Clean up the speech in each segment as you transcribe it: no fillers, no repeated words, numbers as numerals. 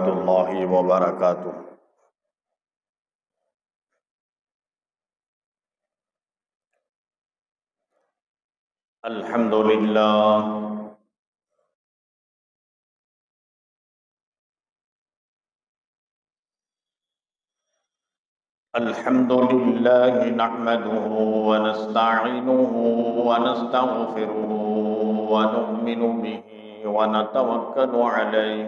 الله وبركاته. الحمد لله الحمد لله نحمده ونستعينه ونستغفره ونؤمن به ونتوكل عليه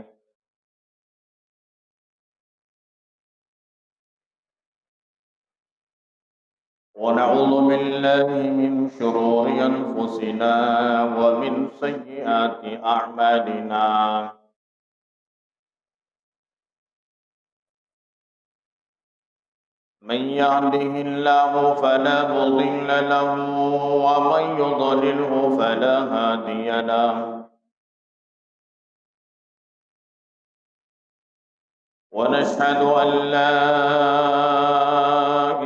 ونعوذ بالله من شرور أنفسنا ومن سيئات أعمالنا. من يهده الله فلا مضل له ومن يضلله فلا هادي له. ونشهد أن لا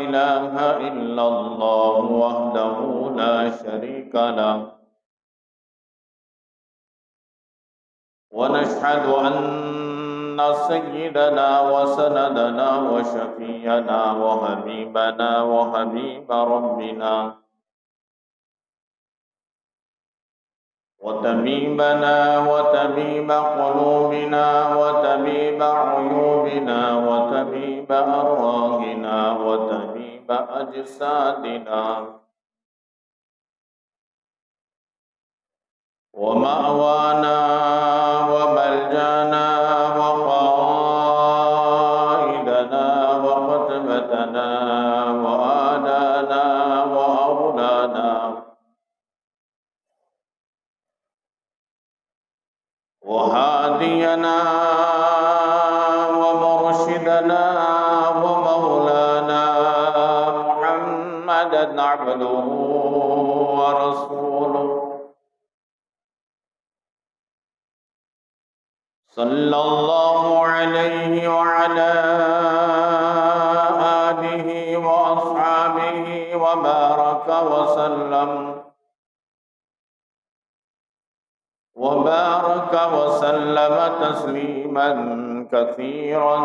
إله إلا الله وحده لا شريك له. ونشهد أن سيدنا وسندنا وشفينا وحبيبنا وحبيب ربنا وطبيبنا وطبيب قلوبنا وطبيب عيوبنا وطبيب أرواحنا وطبيب أجسادنا ومأوانا وملجانا وقائدنا وقتبتنا وآلانا وأولانا وهادينا ومرشدنا ومولانا محمدا عبده ورسوله صلى الله عليه وعلى آله وأصحابه وبارك وسلم تسليما كثيرا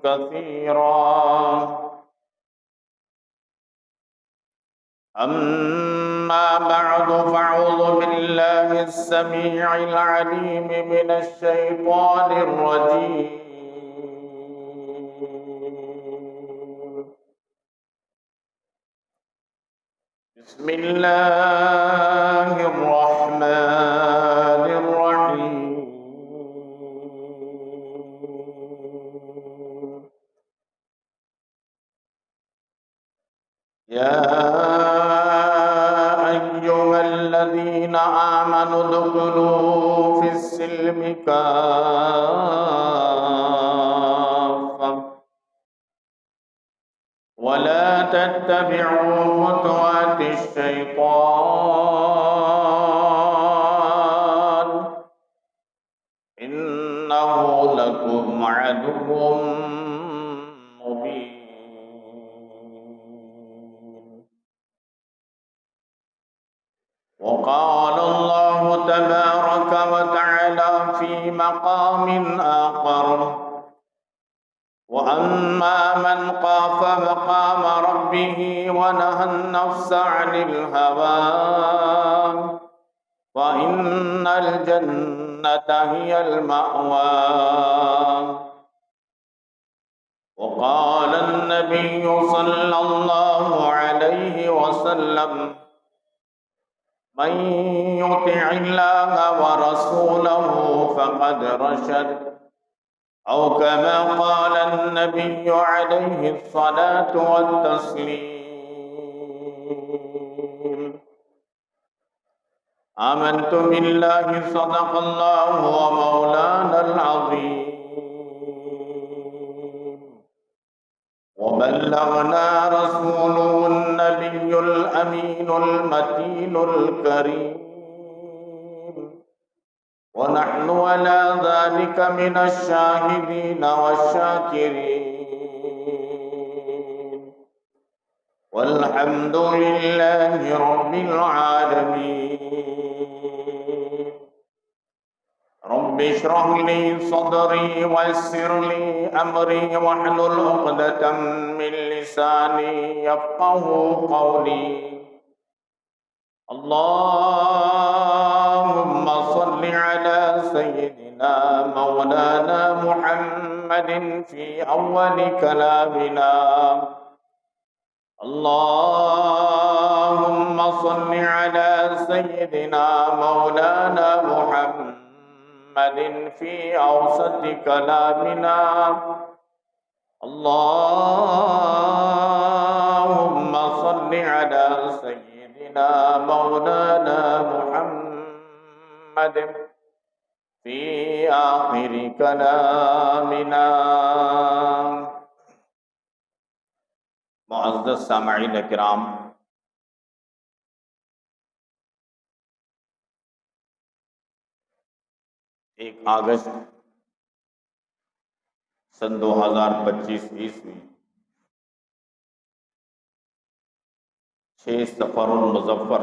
كثيرا. أما بعد فأعوذ بالله السميع العليم من الشيطان الرجيم. بسم الله الرحمن الرحيم. يا أيها الذين آمنوا ادخلوا في السلم كافة ولا تتبعوا خطوات الشيطان إنه لكم عدو مبين. وقال الله تبارك وتعالى في مقام آخر: وأما من خاف مقام ربه ونهى النفس عن الهوى فإن الجنة هي المأوى. وقال النبي صلى الله عليه وسلم: من يطع الله ورسوله فقد رشد، أو كما قال النبي عليه الصلاة والتسليم. آمنت بالله صدق الله ومولانا العظيم، وبلغنا رسوله النبي الأمين المتين الكريم، ونحن على ذلك من الشاهدين والشاكرين، والحمد لله رب العالمين. رب رب اشرح لي صدري ويسر لي أمري واحلل عقدة من لساني يفقه قولي اللهم صل على سيدنا مولانا محمد في أول كلامنا اللهم صل على سيدنا مولانا محمد في أوسط كلامنا اللهم صل على سيدنا مولانا محمد في آخر كلامنا. معزز سامعین کرام، 1 اگست سن 2025 عیسوی 6 صفر المظفر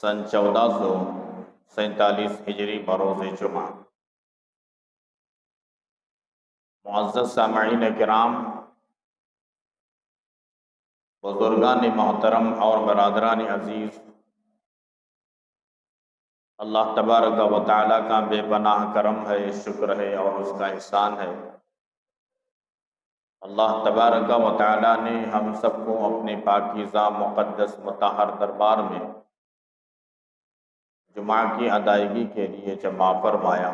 سن 1447 ہجری بروز جمعہ. معزز سامعین کرام، بزرگان محترم اور برادران عزیز، اللہ تبارک و تعالیٰ کا بے پناہ کرم ہے، شکر ہے اور اس کا احسان ہے. اللہ تبارک و تعالیٰ نے ہم سب کو اپنے پاکیزہ مقدس مطہر دربار میں جمعہ کی ادائیگی کے لیے جمع فرمایا.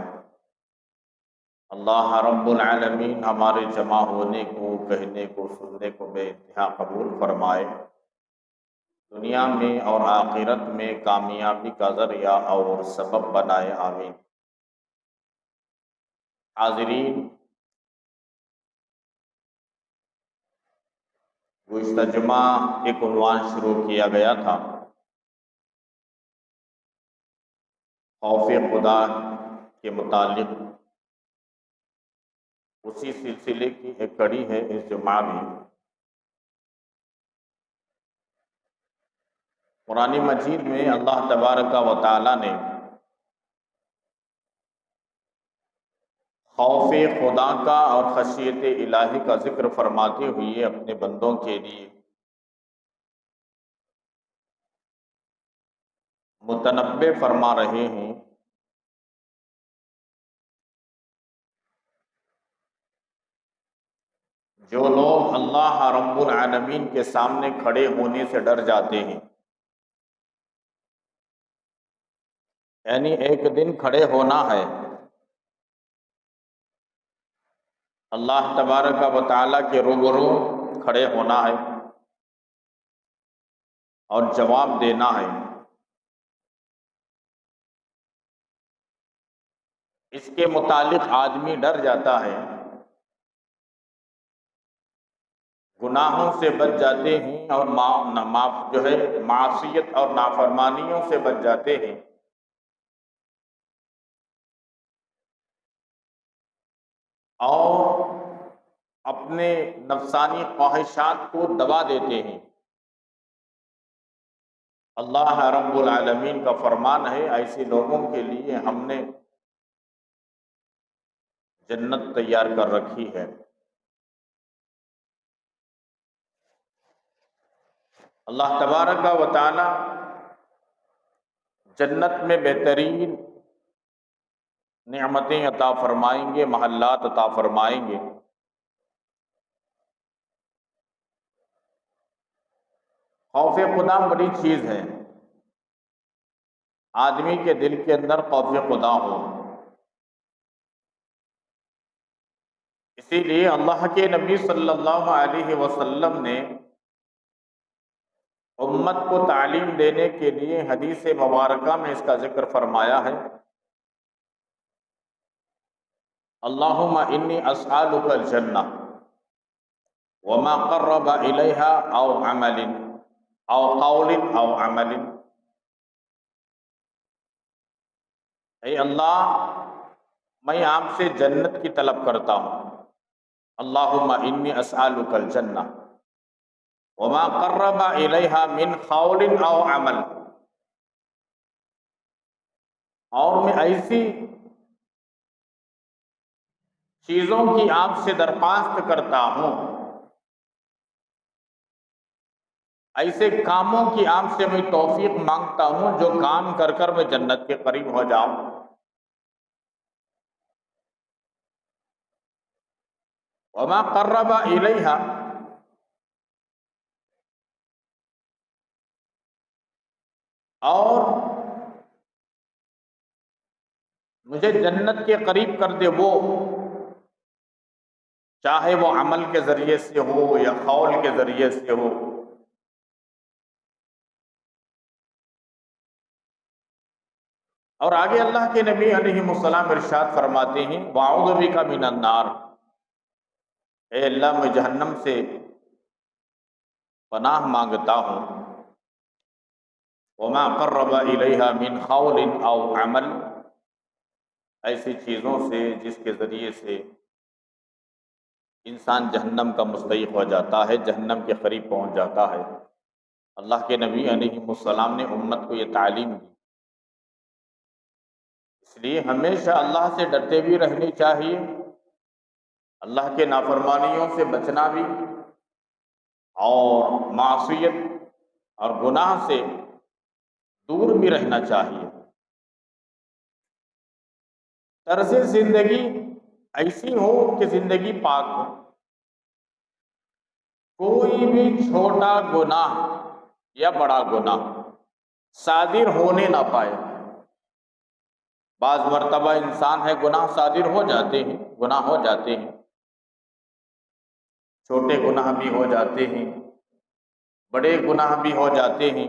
اللہ رب العالمین ہمارے جمع ہونے کو، کہنے کو، سننے کو بے انتہا قبول فرمائے، دنیا میں اور آخرت میں کامیابی کا ذریعہ اور سبب بنائے، آمین. حاضرین، گزشتہ جمعہ ایک عنوان شروع کیا گیا تھا، خوف خدا کے متعلق. اسی سلسلے کی ایک کڑی ہے اس جمعہ میں. قرآن مجید میں اللہ تبارک و تعالیٰ نے خوف خدا کا اور خشیت الہی کا ذکر فرماتے ہوئے اپنے بندوں کے لیے متنبع فرما رہے ہیں جو لوگ اللہ رب العالمین کے سامنے کھڑے ہونے سے ڈر جاتے ہیں، یعنی ایک دن کھڑے ہونا ہے، اللہ تبارک و تعالیٰ کے روبرو کھڑے ہونا ہے اور جواب دینا ہے. اس کے متعلق آدمی ڈر جاتا ہے، گناہوں سے بچ جاتے ہیں اور معصیت اور نافرمانیوں سے بچ جاتے ہیں، اور اپنے نفسانی خواہشات کو دبا دیتے ہیں. اللہ رب العالمین کا فرمان ہے ایسے لوگوں کے لیے ہم نے جنت تیار کر رکھی ہے. اللہ تبارک و تعالی جنت میں بہترین نعمتیں عطا فرمائیں گے، محلات عطا فرمائیں گے. خوف خدا بڑی چیز ہے، آدمی کے دل کے اندر خوف خدا ہو. اسی لیے اللہ کے نبی صلی اللہ علیہ وسلم نے امت کو تعلیم دینے کے لیے حدیث مبارکہ میں اس کا ذکر فرمایا ہے. اللہم انی اسألک الجنہ وما قرب الیہا او عمل او قول او عمل. اے اللہ، میں آپ سے جنت کی طلب کرتا ہوں. اللہم انی اسألک الجنہ وما قرب الیہا من قول او عمل. اور میں ایسی چیزوں کی آپ سے درخواست کرتا ہوں، ایسے کاموں کی آپ سے میں توفیق مانگتا ہوں جو کام کر کر میں جنت کے قریب ہو جاؤں۔ وما قرب الیہا، اور مجھے جنت کے قریب کر دے وہ، چاہے وہ عمل کے ذریعے سے ہو یا قول کے ذریعے سے ہو۔ اور آگے اللہ کے نبی علیہ السلام ارشاد فرماتے ہیں وَأَعُوذُ بِكَ مِنَ النَّارِ، اے اللہ میں جہنم سے پناہ مانگتا ہوں۔ وَمَا قَرَّبَ إِلَيْهَا مِنْ قَوْلٍ أَوْ عَمَلٍ، ایسی چیزوں سے جس کے ذریعے سے انسان جہنم کا مستحق ہو جاتا ہے، جہنم کے قریب پہنچ جاتا ہے۔ اللہ کے نبی علیہ السلام نے امت کو یہ تعلیم دی، اس لیے ہمیشہ اللہ سے ڈرتے بھی رہنی چاہیے، اللہ کے نافرمانیوں سے بچنا بھی، اور معصیت اور گناہ سے دور بھی رہنا چاہیے۔ طرز زندگی ایسی ہو کہ زندگی پاک ہو، کوئی بھی چھوٹا گناہ یا بڑا گناہ صادر ہونے نہ پائے۔ بعض مرتبہ انسان ہے گناہ صادر ہو جاتے ہیں، گناہ ہو جاتے ہیں، چھوٹے گناہ بھی ہو جاتے ہیں، بڑے گناہ بھی ہو جاتے ہیں۔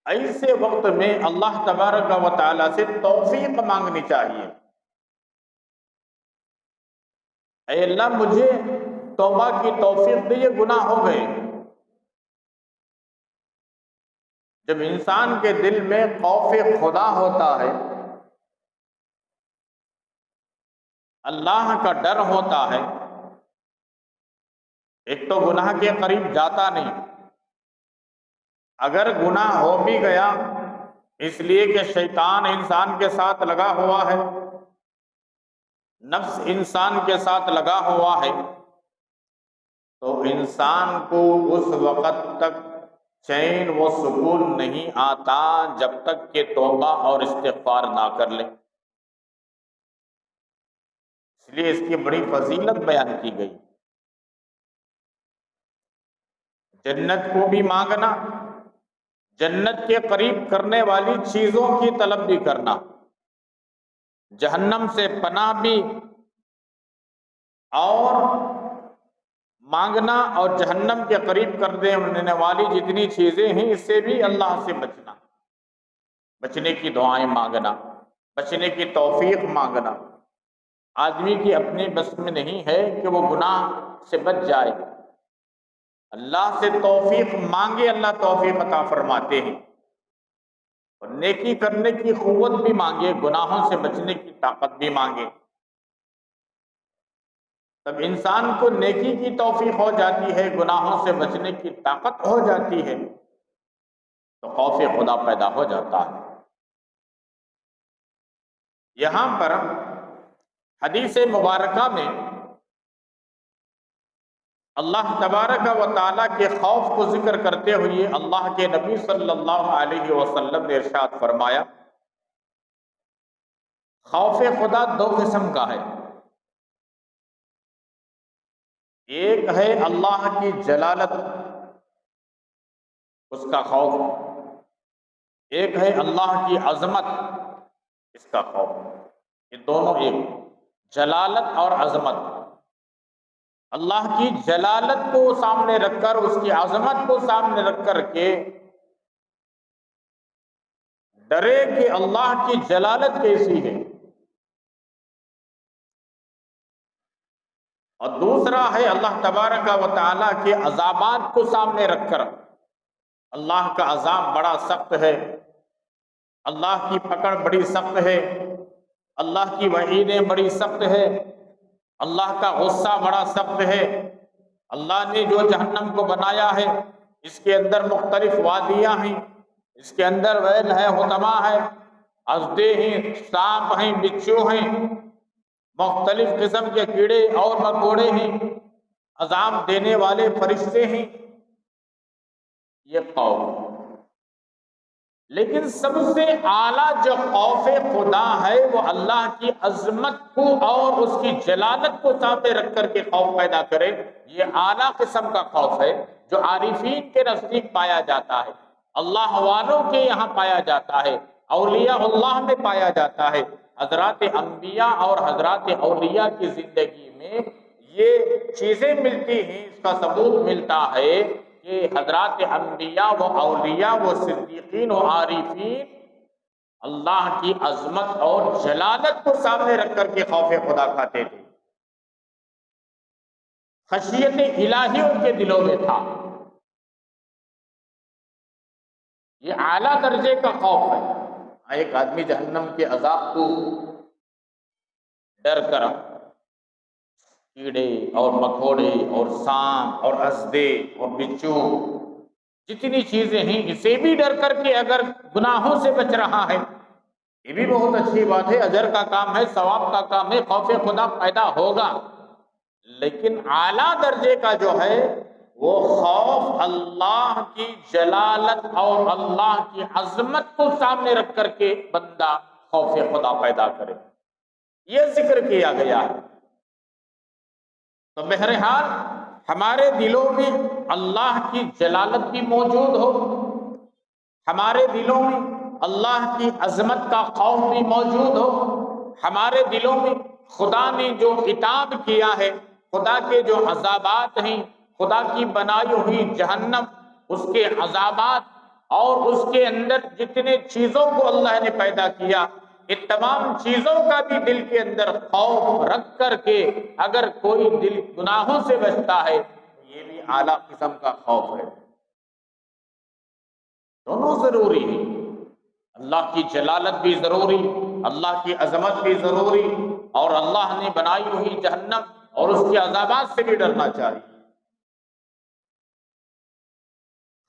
ایسے وقت میں اللہ تبارک و تعالیٰ سے توفیق مانگنی چاہیے، اے اللہ مجھے توبہ کی توفیق دے، یہ گناہ ہو گئے۔ جب انسان کے دل میں خوف خدا ہوتا ہے، اللہ کا ڈر ہوتا ہے، ایک تو گناہ کے قریب جاتا نہیں، اگر گناہ ہو بھی گیا اس لیے کہ شیطان انسان کے ساتھ لگا ہوا ہے، نفس انسان کے ساتھ لگا ہوا ہے، تو انسان کو اس وقت تک چین و سکون نہیں آتا جب تک کہ توبہ اور استغفار نہ کر لے۔ اس لیے اس کی بڑی فضیلت بیان کی گئی، جنت کو بھی مانگنا، جنت کے قریب کرنے والی چیزوں کی طلب بھی کرنا، جہنم سے پناہ بھی اور مانگنا، اور جہنم کے قریب کر دینے والی جتنی چیزیں ہیں اس سے بھی اللہ سے بچنا، بچنے کی دعائیں مانگنا، بچنے کی توفیق مانگنا۔ آدمی کی اپنے بس میں نہیں ہے کہ وہ گناہ سے بچ جائے، اللہ سے توفیق مانگے، اللہ توفیق عطا فرماتے ہیں، اور نیکی کرنے کی قوت بھی مانگے، گناہوں سے بچنے کی طاقت بھی مانگے، تب انسان کو نیکی کی توفیق ہو جاتی ہے، گناہوں سے بچنے کی طاقت ہو جاتی ہے، تو خوف خدا پیدا ہو جاتا ہے۔ یہاں پر حدیث مبارکہ میں اللہ تبارک و تعالیٰ کے خوف کو ذکر کرتے ہوئے اللہ کے نبی صلی اللہ علیہ وسلم نے ارشاد فرمایا خوف خدا دو قسم کا ہے، ایک ہے اللہ کی جلالت اس کا خوف، ایک ہے اللہ کی عظمت اس کا خوف، یہ دونوں ایک، جلالت اور عظمت۔ اللہ کی جلالت کو سامنے رکھ کر، اس کی عظمت کو سامنے رکھ کر کے ڈرے کہ اللہ کی جلالت کیسی ہے، اور دوسرا ہے اللہ تبارک و تعالیٰ کے عذابات کو سامنے رکھ کر، اللہ کا عذاب بڑا سخت ہے، اللہ کی پکڑ بڑی سخت ہے، اللہ کی وعیدیں بڑی سخت ہے، اللہ کا غصہ بڑا سخت ہے، اللہ نے جو جہنم کو بنایا ہے اس کے اندر مختلف وادیاں ہیں، اس کے اندر ویل ہے، حطمہ ہے، اژدے ہیں، سانپ ہیں، بچھو ہیں، مختلف قسم کے کیڑے اور مکوڑے ہیں، عذاب دینے والے فرشتے ہیں، یہ خوف۔ لیکن سب سے اعلیٰ جو خوف خدا ہے وہ اللہ کی عظمت کو اور اس کی جلالت کو سامنے رکھ کر کے خوف پیدا کرے، یہ اعلیٰ قسم کا خوف ہے جو عارفین کے نزدیک پایا جاتا ہے، اللہ والوں کے یہاں پایا جاتا ہے، اولیاء اللہ میں پایا جاتا ہے۔ حضرات انبیاء اور حضرات اولیاء کی زندگی میں یہ چیزیں ملتی ہیں، اس کا ثبوت ملتا ہے کہ حضرات انبیاء و اولیاء و صدیقین و عارفین اللہ کی عظمت اور جلالت کو سامنے رکھ کر کے خوف خدا کھاتے تھے، خشیت الہی ان کے دلوں میں تھا۔ یہ اعلیٰ درجے کا خوف ہے۔ ایک آدمی جہنم کے عذاب کو ڈر کر کیڑے اور مکوڑے اور سانپ اور اژدے اور بچھو جتنی چیزیں ہیں اسے بھی ڈر کر کے اگر گناہوں سے بچ رہا ہے، یہ بھی بہت اچھی بات ہے، اجر کا کام ہے، ثواب کا کام ہے، خوف خدا پیدا ہوگا۔ لیکن اعلیٰ درجے کا جو ہے وہ خوف اللہ کی جلالت اور اللہ کی عظمت کو سامنے رکھ کر کے بندہ خوف خدا پیدا کرے، یہ ذکر کیا گیا ہے۔ تو بہرحال ہمارے دلوں میں اللہ کی جلالت بھی موجود ہو، ہمارے دلوں میں اللہ کی عظمت کا خوف بھی موجود ہو، ہمارے دلوں میں خدا نے جو عتاب کیا ہے، خدا کے جو عذابات ہیں، خدا کی بنائی ہوئی جہنم، اس کے عذابات اور اس کے اندر جتنے چیزوں کو اللہ نے پیدا کیا، ان تمام چیزوں کا بھی دل کے اندر خوف رکھ کر کے اگر کوئی دل گناہوں سے بچتا ہے تو یہ بھی اعلیٰ قسم کا خوف ہے۔ دونوں ضروری ہیں، اللہ کی جلالت بھی ضروری، اللہ کی عظمت بھی ضروری، اور اللہ نے بنائی ہوئی جہنم اور اس کے عذابات سے بھی ڈرنا چاہیے۔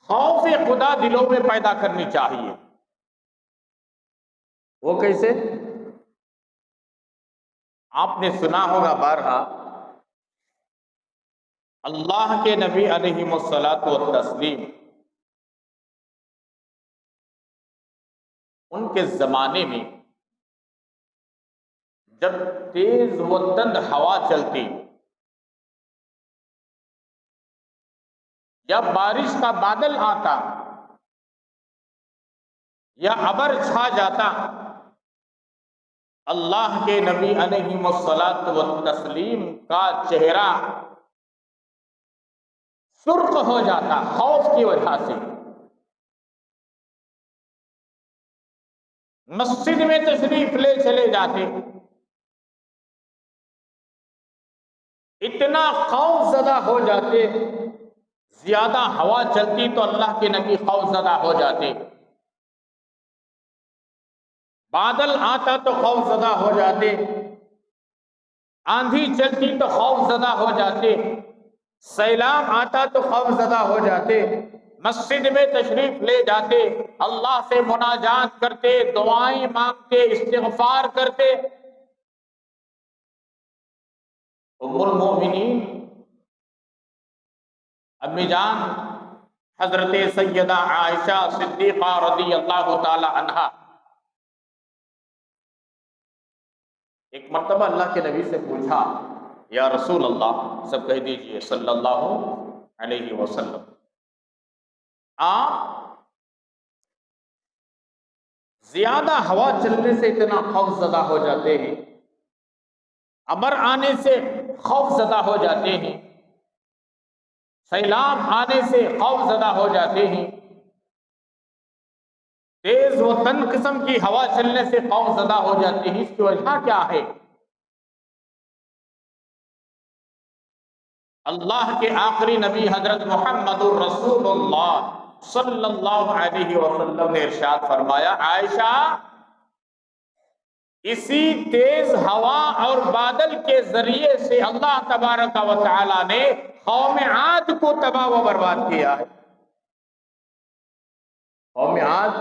خوف خدا دلوں میں پیدا کرنی چاہیے۔ وہ کیسے؟ آپ نے سنا ہوگا بارہا، اللہ کے نبی علیہ الصلاۃ والتسلیم ان کے زمانے میں جب تیز و تند ہوا چلتی یا بارش کا بادل آتا یا ابر چھا جاتا، اللہ کے نبی علیہ الصلاۃ والتسلیم کا چہرہ سرخ ہو جاتا خوف کی وجہ سے۔ مسجد میں تشریف لے چلے جاتے، اتنا خوف زدہ ہو جاتے، زیادہ ہوا چلتی تو اللہ کے نبی خوف زدہ ہو جاتے، بادل آتا تو خوف زدہ ہو جاتے، آندھی چلتی تو خوف زدہ ہو جاتے، سیلاب آتا تو خوف زدہ ہو جاتے، مسجد میں تشریف لے جاتے، اللہ سے مناجات کرتے، دعائیں مانگتے، استغفار کرتے۔ ام المومنین امی جان حضرت سیدہ عائشہ صدیقہ رضی اللہ تعالی عنہا ایک مرتبہ اللہ کے نبی سے پوچھا، یا رسول اللہ، سب کہہ دیجئے صلی اللہ علیہ وسلم، آپ زیادہ ہوا چلنے سے اتنا خوف زدہ ہو جاتے ہیں، ابر آنے سے خوف زدہ ہو جاتے ہیں، سیلاب آنے سے خوف زدہ ہو جاتے ہیں، تیز و تند قسم کی ہوا چلنے سے خوف زدہ ہو جاتے ہیں، اس کی وجہ کیا ہے؟ اللہ کے آخری نبی حضرت محمد الرسول اللہ صلی اللہ علیہ وسلم نے ارشاد فرمایا، عائشہ، اسی تیز ہوا اور بادل کے ذریعے سے اللہ تبارک و تعالی نے قوم عاد کو تباہ و برباد کیا ہے۔ قوم عاد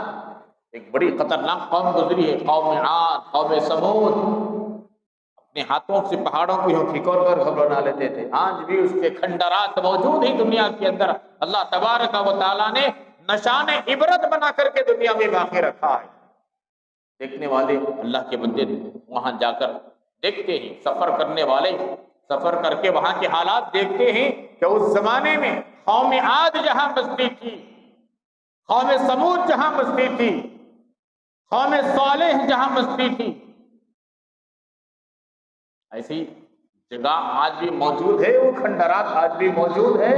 ایک بڑی خطرناک قوم گزری ہے، قوم عاد، قوم سمود، اپنے ہاتھوں سے پہاڑوں کو یوں ٹھکور کر بنا لیتے تھے، آج بھی اس کے کھنڈرات موجود ہیں دنیا کے اندر۔ اللہ تبارک و تعالیٰ نے نشان عبرت بنا کر کے دنیا میں باقی رکھا ہے، دیکھنے والے اللہ کے بندے وہاں جا کر دیکھتے ہیں، سفر کرنے والے سفر کر کے وہاں کے حالات دیکھتے ہیں کہ اس زمانے میں قوم عاد جہاں بستی تھی، قوم سمود جہاں بستی تھی، قوم صالح جہاں بستی تھی، ایسی جگہ آج بھی موجود ہے، وہ کھنڈرات آج بھی موجود ہے،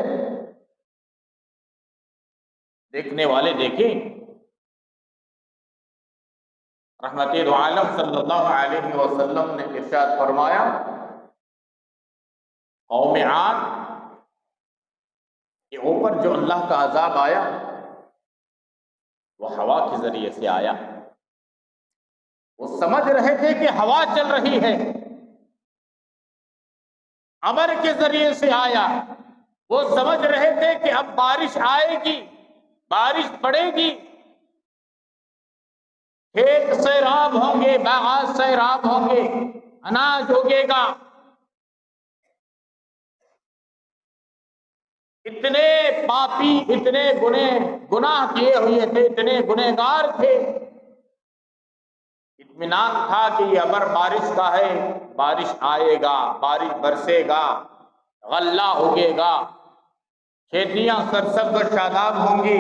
دیکھنے والے دیکھیں۔ رحمت دو عالم صلی اللہ علیہ وسلم نے ارشاد فرمایا، قوم عاد کے اوپر جو اللہ کا عذاب آیا وہ ہوا کے ذریعے سے آیا۔ وہ سمجھ رہے تھے کہ ہوا چل رہی ہے، امر کے ذریعے سے آیا۔ وہ سمجھ رہے تھے کہ اب بارش آئے گی، بارش پڑے گی، کھیت سیراب ہوں گے، باغات سیراب ہوں گے، اناج اگے گا۔ اتنے پاپی، اتنے گناہ کیے ہوئے تھے، اتنے گنہگار تھے، اطمینان تھا کہ یہ امر بارش کا ہے، بارش آئے گا، بارش برسے گا، غلہ اگے گا، کھیتیاں سرسبز و شاداب ہوں گی۔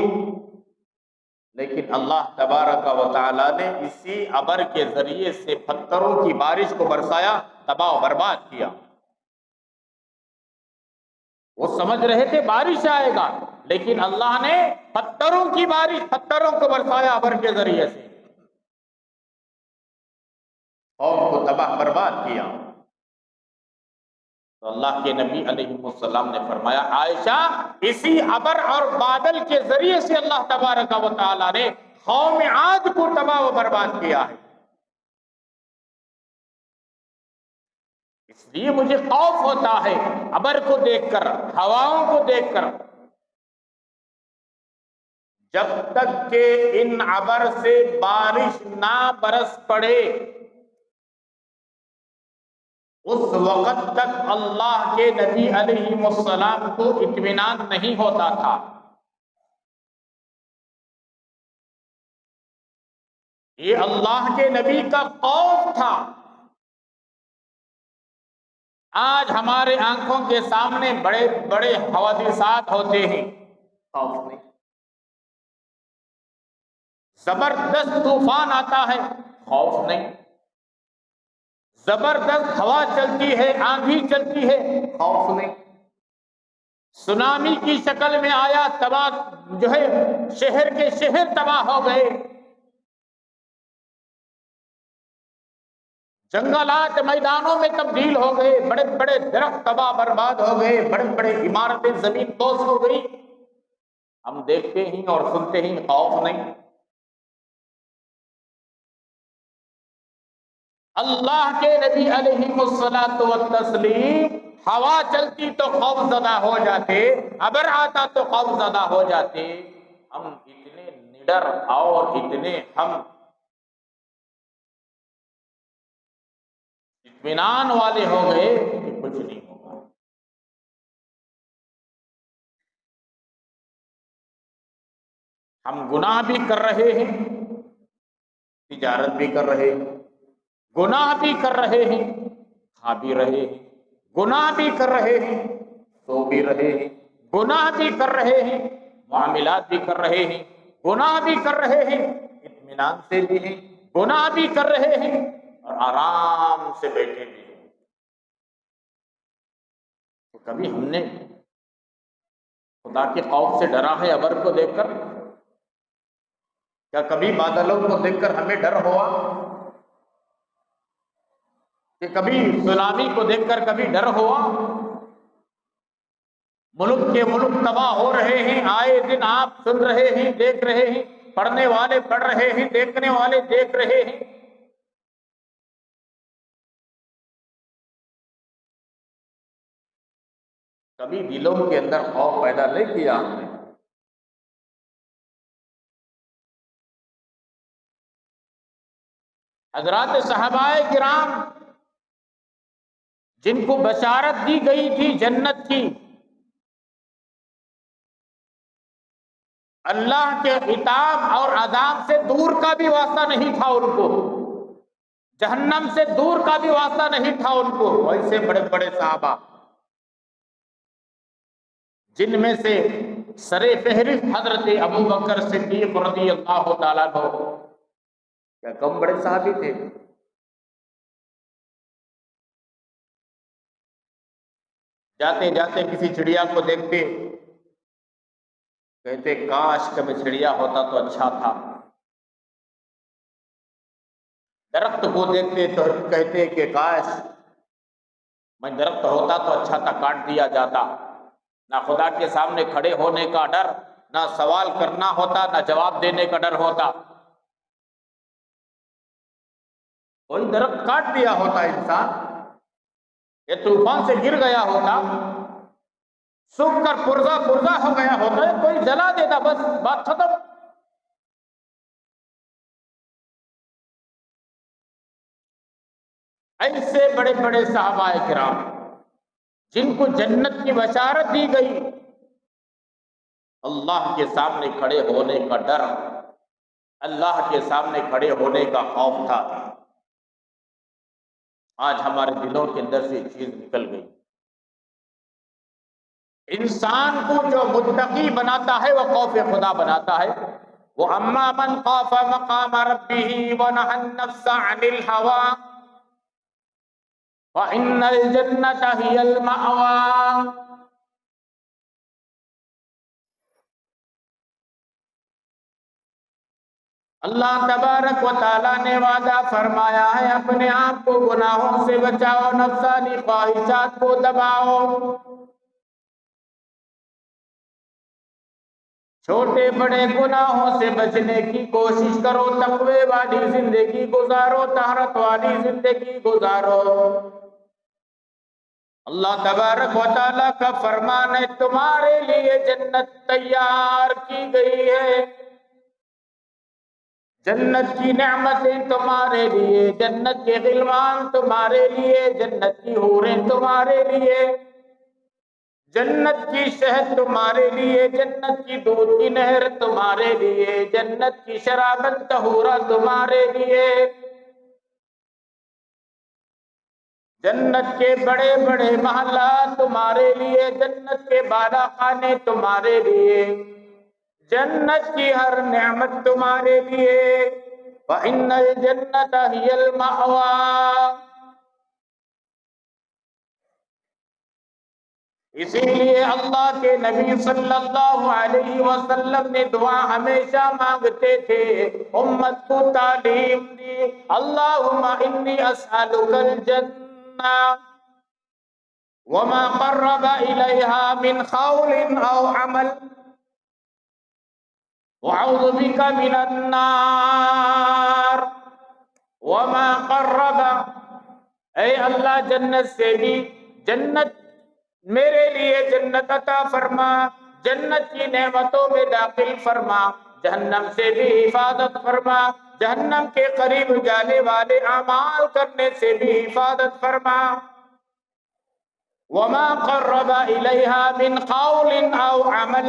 لیکن اللہ تبارک و تعالیٰ نے اسی ابر کے ذریعے سے پتھروں کی بارش کو برسایا، تباہ و برباد کیا۔ وہ سمجھ رہے تھے بارش آئے گا، لیکن اللہ نے پتھروں کی بارش، پتھروں کو برسایا ابر کے ذریعے سے، قوم کو تباہ برباد کیا۔ تو اللہ کے نبی علیہ السلام نے فرمایا، عائشہ اسی ابر اور بادل کے ذریعے سے اللہ تبارک و تعالیٰ نے قوم عاد کو تباہ و برباد کیا ہے۔ اس لیے مجھے خوف ہوتا ہے ابر کو دیکھ کر، ہواؤں کو دیکھ کر، جب تک کہ ان ابر سے بارش نہ برس پڑے اس وقت تک اللہ کے نبی علیہ السلام کو اطمینان نہیں ہوتا تھا۔ یہ اللہ کے نبی کا خوف تھا۔ آج ہمارے آنکھوں کے سامنے بڑے بڑے حوادثات ہوتے ہیں، خوف نہیں۔ زبردست طوفان آتا ہے، خوف نہیں۔ زبردست ہوا چلتی ہے، آندھی چلتی ہے، خوف نہیں۔ سونامی کی شکل میں آیا، تباہ جو ہے شہر کے شہر تباہ ہو گئے، جنگلات میدانوں میں تبدیل ہو گئے، بڑے بڑے درخت تباہ برباد ہو گئے، بڑے بڑے عمارتیں زمین دوز ہو گئی، ہم دیکھتے ہیں اور سنتے ہیں، خوف نہیں۔ اللہ کے نبی علیہ الصلوۃ والتسلیم ہوا چلتی تو خوف زدہ ہو جاتے، ابر آتا تو خوف زدہ ہو جاتے۔ ہم اتنے نڈر اور اتنے ہم اطمینان والے ہو گئے کہ کچھ نہیں ہوگا۔ ہم گناہ بھی کر رہے ہیں، تجارت بھی کر رہے ہیں، گناہ بھی کر رہے ہیں، کھا بھی رہے ہیں، گناہ بھی کر رہے ہیں، سو بھی رہے ہیں، گناہ بھی کر رہے ہیں، معاملات بھی کر رہے ہیں، گناہ بھی کر رہے ہیں، اطمینان سے بھی ہیں، گناہ بھی کر رہے ہیں اور آرام سے بیٹھے بھی ہیں۔ تو کبھی ہم نے خدا کے خوف سے ڈرا ہے ابر کو دیکھ کر؟ کیا کبھی بادلوں کو دیکھ کر ہمیں ڈر ہوا؟ کہ کبھی سونامی کو دیکھ کر کبھی ڈر ہوا؟ ملک کے ملک تباہ ہو رہے ہیں، آئے دن آپ سن رہے ہیں، دیکھ رہے ہیں، پڑھنے والے پڑھ رہے ہیں، دیکھنے والے دیکھ رہے ہیں۔ کبھی دلوں کے اندر خوف پیدا نہیں کیا ہم نے؟ حضرات صحابہ کرام جن کو بشارت دی گئی تھی جنت کی، اللہ کے عتاب اور عذاب سے دور کا بھی واسطہ نہیں تھا ان کو، جہنم سے دور کا بھی واسطہ نہیں تھا ان کو، ایسے بڑے بڑے صحابہ جن میں سے سر فہرست حضرت ابو بکر صدیق رضی اللہ تعالیٰ عنہ، کیا کم بڑے صحابی تھے؟ جاتے جاتے کسی چڑیا کو دیکھتے، کہتے کاش کبھی چڑیا ہوتا تو اچھا تھا۔ درخت کو دیکھتے تو کہتے کہ کاش میں درخت ہوتا تو اچھا تھا، کاٹ دیا جاتا۔ نہ خدا کے سامنے کھڑے ہونے کا ڈر، نہ سوال کرنا ہوتا، نہ جواب دینے کا ڈر ہوتا۔ کوئی درخت کاٹ دیا ہوتا انسان، یہ طوفان سے گر گیا ہوتا، سوکھ کر پرزا پرزا ہو گیا ہوتا، کوئی جلا دیتا، بس بات ختم۔ ایسے بڑے بڑے صحابہ کرام جن کو جنت کی بشارت دی گئی، اللہ کے سامنے کھڑے ہونے کا ڈر، اللہ کے سامنے کھڑے ہونے کا خوف تھا۔ آج ہمارے دلوں کے اندر سے چیز نکل گئی۔ انسان کو جو متقی بناتا ہے وہ خوف خدا بناتا ہے۔ وَأَمَّا مَنْ خَافَ مَقَامَ رَبِّهِ وَنَهَى النَّفْسَ عَنِ الْهَوَىٰ فَإِنَّ الْجَنَّةَ هِيَ الْمَأْوَىٰ۔ اللہ تبارک و تعالیٰ نے وعدہ فرمایا ہے اپنے آپ کو گناہوں سے بچاؤ، نفسانی خواہشات کو دباؤ، چھوٹے بڑے گناہوں سے بچنے کی کوشش کرو، تقوی والی زندگی گزارو، طہارت والی زندگی گزارو۔ اللہ تبارک و تعالیٰ کا فرمان ہے تمہارے لیے جنت تیار کی گئی ہے، جنت کی نعمتیں تمہارے لیے، جنت کے غلمان تمہارے لیے، جنت کی حوریں تمہارے لیے، جنت کی شہد تمہارے لیے، جنت کی دودھ کی نہر تمہارے لیے، جنت کی شرابت طہورہ تمہارے لیے، جنت کے بڑے بڑے محلات تمہارے لیے، جنت کے بالا خانے تمہارے لیے، جنت کی ہر نعمت تمہارے لیے۔ وَإِنَّ الْجَنَّةَ هِيَ الْمَأْوَىٰ۔ اسی لیے اللہ کے نبی صلی اللہ علیہ وسلم نے دعا ہمیشہ مانگتے تھے، امت کو تعلیم دی، اللہم انی اسألک الجنہ وما قرب الیہا من قول او عمل وأعوذ بك من النار وما قرب۔ اے اللہ جنت سے بھی، جنت میرے لیے جنت عطا فرما، جنت کی نعمتوں میں داخل فرما، جہنم سے بھی حفاظت فرما، جہنم کے قریب جانے والے اعمال کرنے سے بھی حفاظت فرما۔ وما قرب الیہا من قول او عمل۔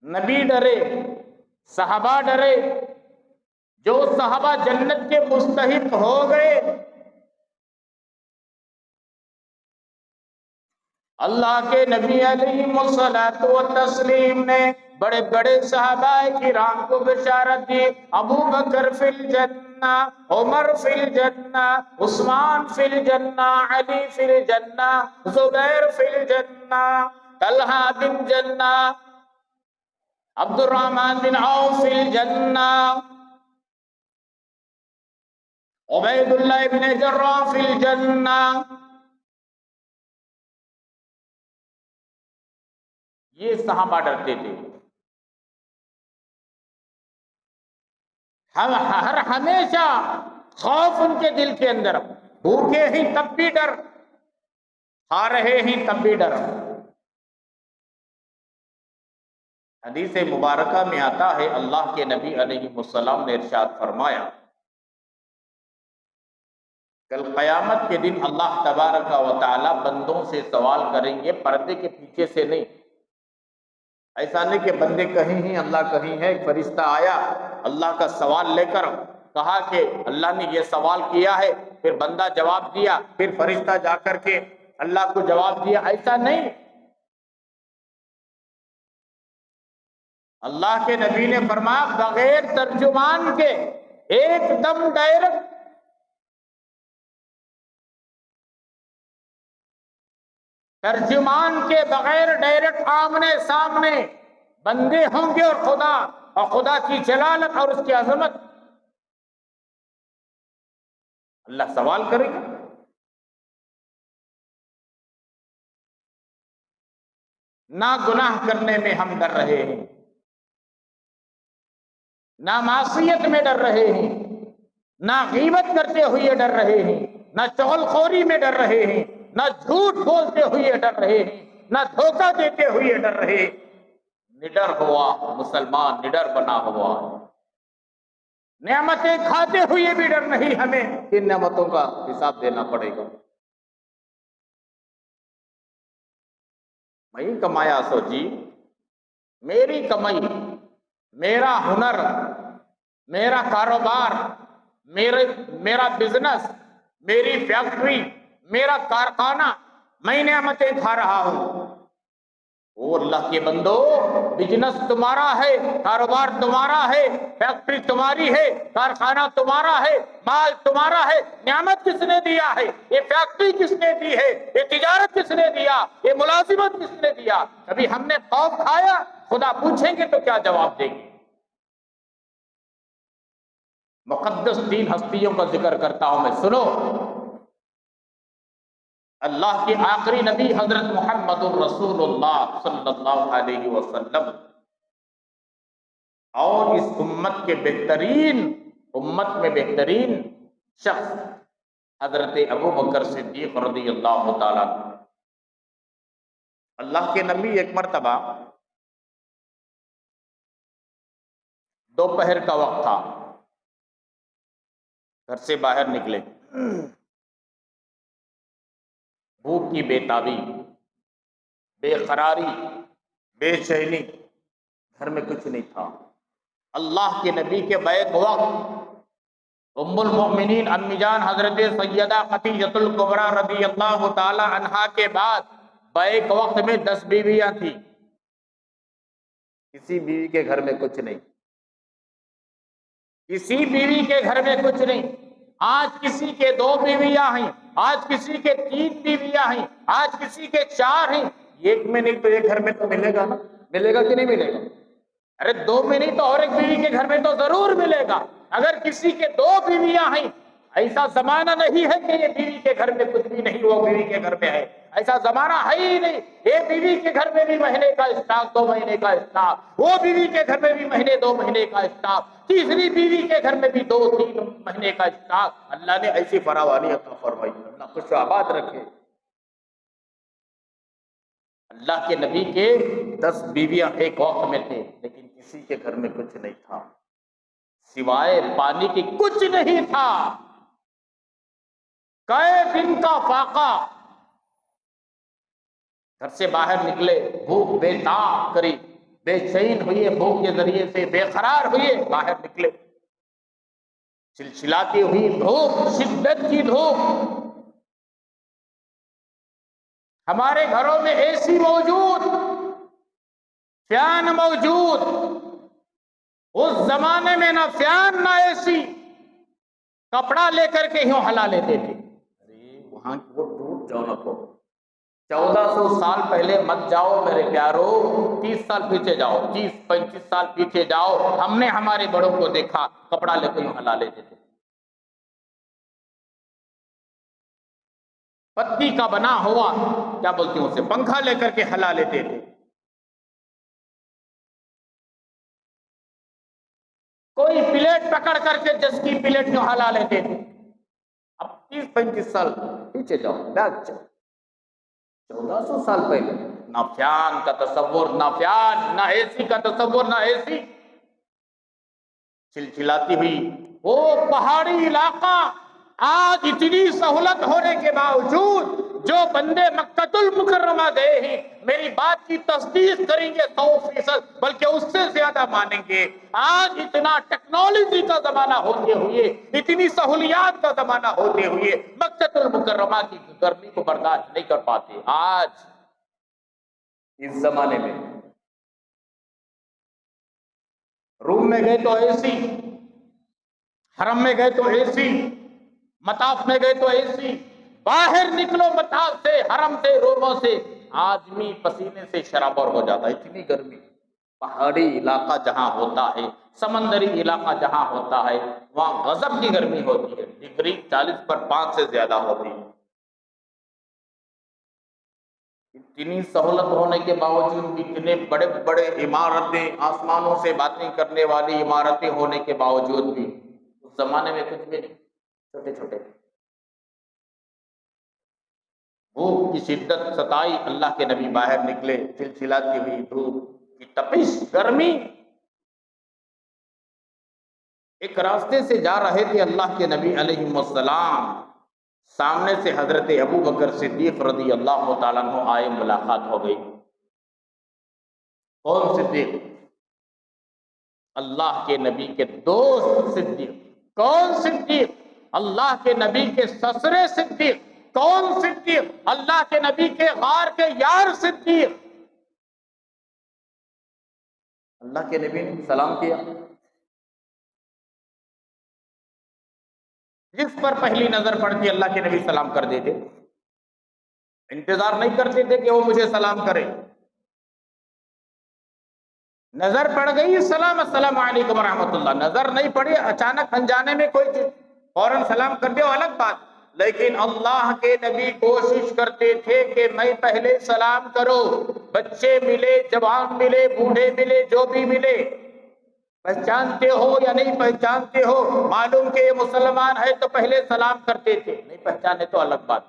نبی ڈرے، صحابہ ڈرے، جو صحابہ جنت کے مستحق ہو گئے، اللہ کے نبی علیہ الصلوۃ والتسلیم نے بڑے بڑے صحابہ کرام کو بشارت دی، ابو بکر فی الجنہ، عمر فی الجنہ، عثمان فی الجنہ، علی فی الجنہ، زبیر فی الجنہ، طلحہ بن جنہ، عبد الرحمن بن عوف فی الجنہ، عبید اللہ بن جراح فی الجنہ۔ یہ صحابہ ڈرتے تھے، ہر ہمیشہ خوف ان کے دل کے اندر، بھوکے ہی تب بھی ڈر، کھا رہے ہی تب بھی ڈر۔ حدیث مبارکہ میں آتا ہے اللہ کے نبی علیہ السلام نے ارشاد فرمایا کل قیامت کے دن اللہ تبارک و تعالی بندوں سے سوال کریں گے پردے کے پیچھے سے نہیں. ایسا نہیں کہ بندے کہیں ہیں اللہ کہیں ہے. ایک فرشتہ آیا اللہ کا سوال لے کر کہا کہ اللہ نے یہ سوال کیا ہے، پھر بندہ جواب دیا، پھر فرشتہ جا کر کے اللہ کو جواب دیا. ایسا نہیں. اللہ کے نبی نے فرمایا بغیر ترجمان کے ایک دم ڈائریکٹ ترجمان کے بغیر ڈائریکٹ آمنے سامنے بندے ہوں گے اور خدا کی جلالت اور اس کی عظمت. اللہ سوال کرے گا. نہ گناہ کرنے میں ہم ڈر رہے ہیں، نہ معصیت میں ڈر رہے ہیں، نہ غیبت کرتے ہوئے ڈر رہے ہیں، نہ چغل خوری میں ڈر رہے ہیں، نہ جھوٹ بولتے ہوئے ڈر رہے ہیں، نہ دھوکہ دیتے ہوئے ڈر رہے ہیں. نڈر ہوا مسلمان، نڈر بنا ہوا. نعمتیں کھاتے ہوئے بھی ڈر نہیں ہمیں کہ ان نعمتوں کا حساب دینا پڑے گا. میں کمایا سو جی، میری کمائی، میرا ہنر، میرا کاروبار، میرا بزنس، میری فیکٹری، میرا کارخانہ، میں نعمتیں کھا رہا ہوں. او اللہ کے بندو، بزنس تمہارا ہے، کاروبار تمہارا ہے، فیکٹری تمہاری ہے، کارخانہ تمہارا ہے، مال تمہارا ہے. نعمت کس نے دیا ہے؟ یہ فیکٹری کس نے دی ہے؟ یہ تجارت کس نے دیا؟ یہ ملازمت کس نے دیا؟ کبھی ہم نے خوف کھایا؟ خدا پوچھیں گے تو کیا جواب دیں گے؟ مقدس 3 ہستیوں کا ذکر کرتا ہوں میں، سنو. اللہ کے آخری نبی حضرت محمد الرسول اللہ صلی اللہ علیہ وسلم اور اس امت کے امت میں بہترین شخص حضرت ابو بکر صدیق رضی اللہ تعالیٰ. اللہ کے نبی ایک مرتبہ دوپہر کا وقت تھا، گھر سے باہر نکلے. بھوک کی بےتابی، بے قراری، بے چینی، گھر میں کچھ نہیں تھا. اللہ کے نبی کے بیک وقت ام المؤمنین امی جان حضرت سیدہ خدیجۃ الکبریٰ رضی اللہ تعالی عنہا کے بعد بیک وقت میں 10 بیویاں تھیں. کسی بیوی کے گھر میں کچھ نہیں، کسی بیوی کے گھر میں کچھ نہیں. آج کسی کے 2 بیویاں ہیں، آج کسی کے 3 بیویاں ہیں، آج کسی کے 4 ہیں. ایک میں نہیں تو ایک گھر میں تو ملے گا نا، ملے گا کہ نہیں ملے گا؟ ارے 2 میں نہیں تو اور ایک بیوی کے گھر میں تو ضرور ملے گا. اگر کسی کے 2 بیویاں ہیں، ایسا زمانہ نہیں ہے کہ یہ بیوی کے گھر میں کچھ بھی نہیں، وہ بیوی کے گھر میں ہے. ایسا زمانہ ہے ہی نہیں. ایک بیوی کے گھر میں بھی مہینے کا اسٹاک، 2 مہینے کا اسٹاک، وہ بیوی کے گھر میں بھی مہینے 2 مہینے کا اسٹاک، تیسری بیوی کے گھر میں بھی 2-3 مہینے کا اسٹاک. اللہ نے ایسی فراوانی عطا فرمائی. اللہ خوش آباد رکھے. اللہ کے نبی کے 10 بیویاں ایک وقت میں تھے، لیکن کسی کے گھر میں کچھ نہیں تھا سوائے پانی کی. کچھ نہیں تھا. کئے دن کا فاقہ. گھر سے باہر نکلے، بھوک بے تاب کری، بے چین ہوئے، بھوک کے ذریعے سے بے قرار ہوئے، باہر نکلے. چلچلاتی ہوئی دھوپ، شدت کی دھوپ. ہمارے گھروں میں اے سی موجود، فین موجود. اس زمانے میں نہ فین نہ اے سی. کپڑا لے کر کے یوں ہلا لیتے تھے. ارے وہاں وہ ڈوب جاؤ نہ کو. 1400 سال پہلے مت جاؤ میرے پیارو، 30 سال پیچھے جاؤ، 30-35 سال پیچھے جاؤ. ہم نے ہمارے بڑوں کو دیکھا کپڑا لے کے یوں ہلا لیتے تھے. پتی کا بنا ہوا کیا بولتے ہیں اسے، پنکھا لے کر کے ہلا لیتے تھے. کوئی پلیٹ پکڑ کر کے جس کی پلیٹ یوں ہلا لیتے تھے. اب 30-35 سال پیچھے جاؤ، بیک جاؤ، 1400 سال پہلے نہ فیان کا تصور، نہ فیان، نہ اے سی کا تصور، نہ اے سی، چلچلاتی ہوئی وہ پہاڑی علاقہ آج اتنی سہولت ہونے کے باوجود جو بندے مکہ المکرمہ گئے ہیں میری بات کی تصدیق کریں گے 100%، بلکہ اس سے زیادہ مانیں گے۔ آج اتنا ٹیکنالوجی کا زمانہ ہوتے ہوئے، اتنی سہولیات کا زمانہ ہوتے ہوئے مکہ المکرمہ کی گرمی کو برداشت نہیں کر پاتے۔ آج اس زمانے میں روم میں گئے تو اے سی، حرم میں گئے تو اے سی، مطاف میں گئے تو اے سی، باہر نکلو مطاف سے، حرم سے، روموں سے آدمی پسینے سے شرابور ہو جاتا ہے، اتنی گرمی۔ پہاڑی علاقہ جہاں ہوتا ہے، سمندری علاقہ جہاں ہوتا ہے، وہاں غضب کی گرمی ہوتی ہے، ڈگری 40 پر 5 سے زیادہ ہوتی ہے۔ اتنی سہولت ہونے کے باوجود، اتنے بڑے بڑے عمارتیں، آسمانوں سے باتیں کرنے والی عمارتیں ہونے کے باوجود بھی اس زمانے میں کچھ بھی نہیں، چھوٹے چھوٹے۔ بھوک کی شدت ستائی، اللہ کے نبی باہر نکلے، چلچلاتی ہوئی دھوپ کی تپش، گرمی۔ ایک راستے سے جا رہے تھے اللہ کے نبی علیہ السلام، سامنے سے حضرت ابو بکر صدیق رضی اللہ تعالیٰ عنہ آئے، ملاقات ہو گئی۔ کون صدیق؟ اللہ کے نبی کے دوست صدیق۔ کون صدیق؟ اللہ کے نبی کے سسرے صدیق۔ کون صدیق؟ اللہ کے نبی کے غار کے یار صدیق۔ اللہ کے نبی نے سلام کیا، جس پر پہلی نظر پڑتی اللہ کے نبی سلام کر دیتے، انتظار نہیں کرتے تھے کہ وہ مجھے سلام کرے۔ نظر پڑ گئی سلام، السلام علیکم ورحمۃ اللہ، نظر نہیں پڑی اچانک انجانے میں کوئی چیز فوراً سلام کر دے وہ الگ بات، لیکن اللہ کے نبی کوشش کرتے تھے کہ میں پہلے سلام کرو۔ بچے ملے، جوان ملے، بوڑھے ملے، جو بھی ملے، پہچانتے ہو یا نہیں پہچانتے ہو، معلوم کہ یہ مسلمان ہے تو پہلے سلام کرتے تھے، نہیں پہچانے تو الگ بات۔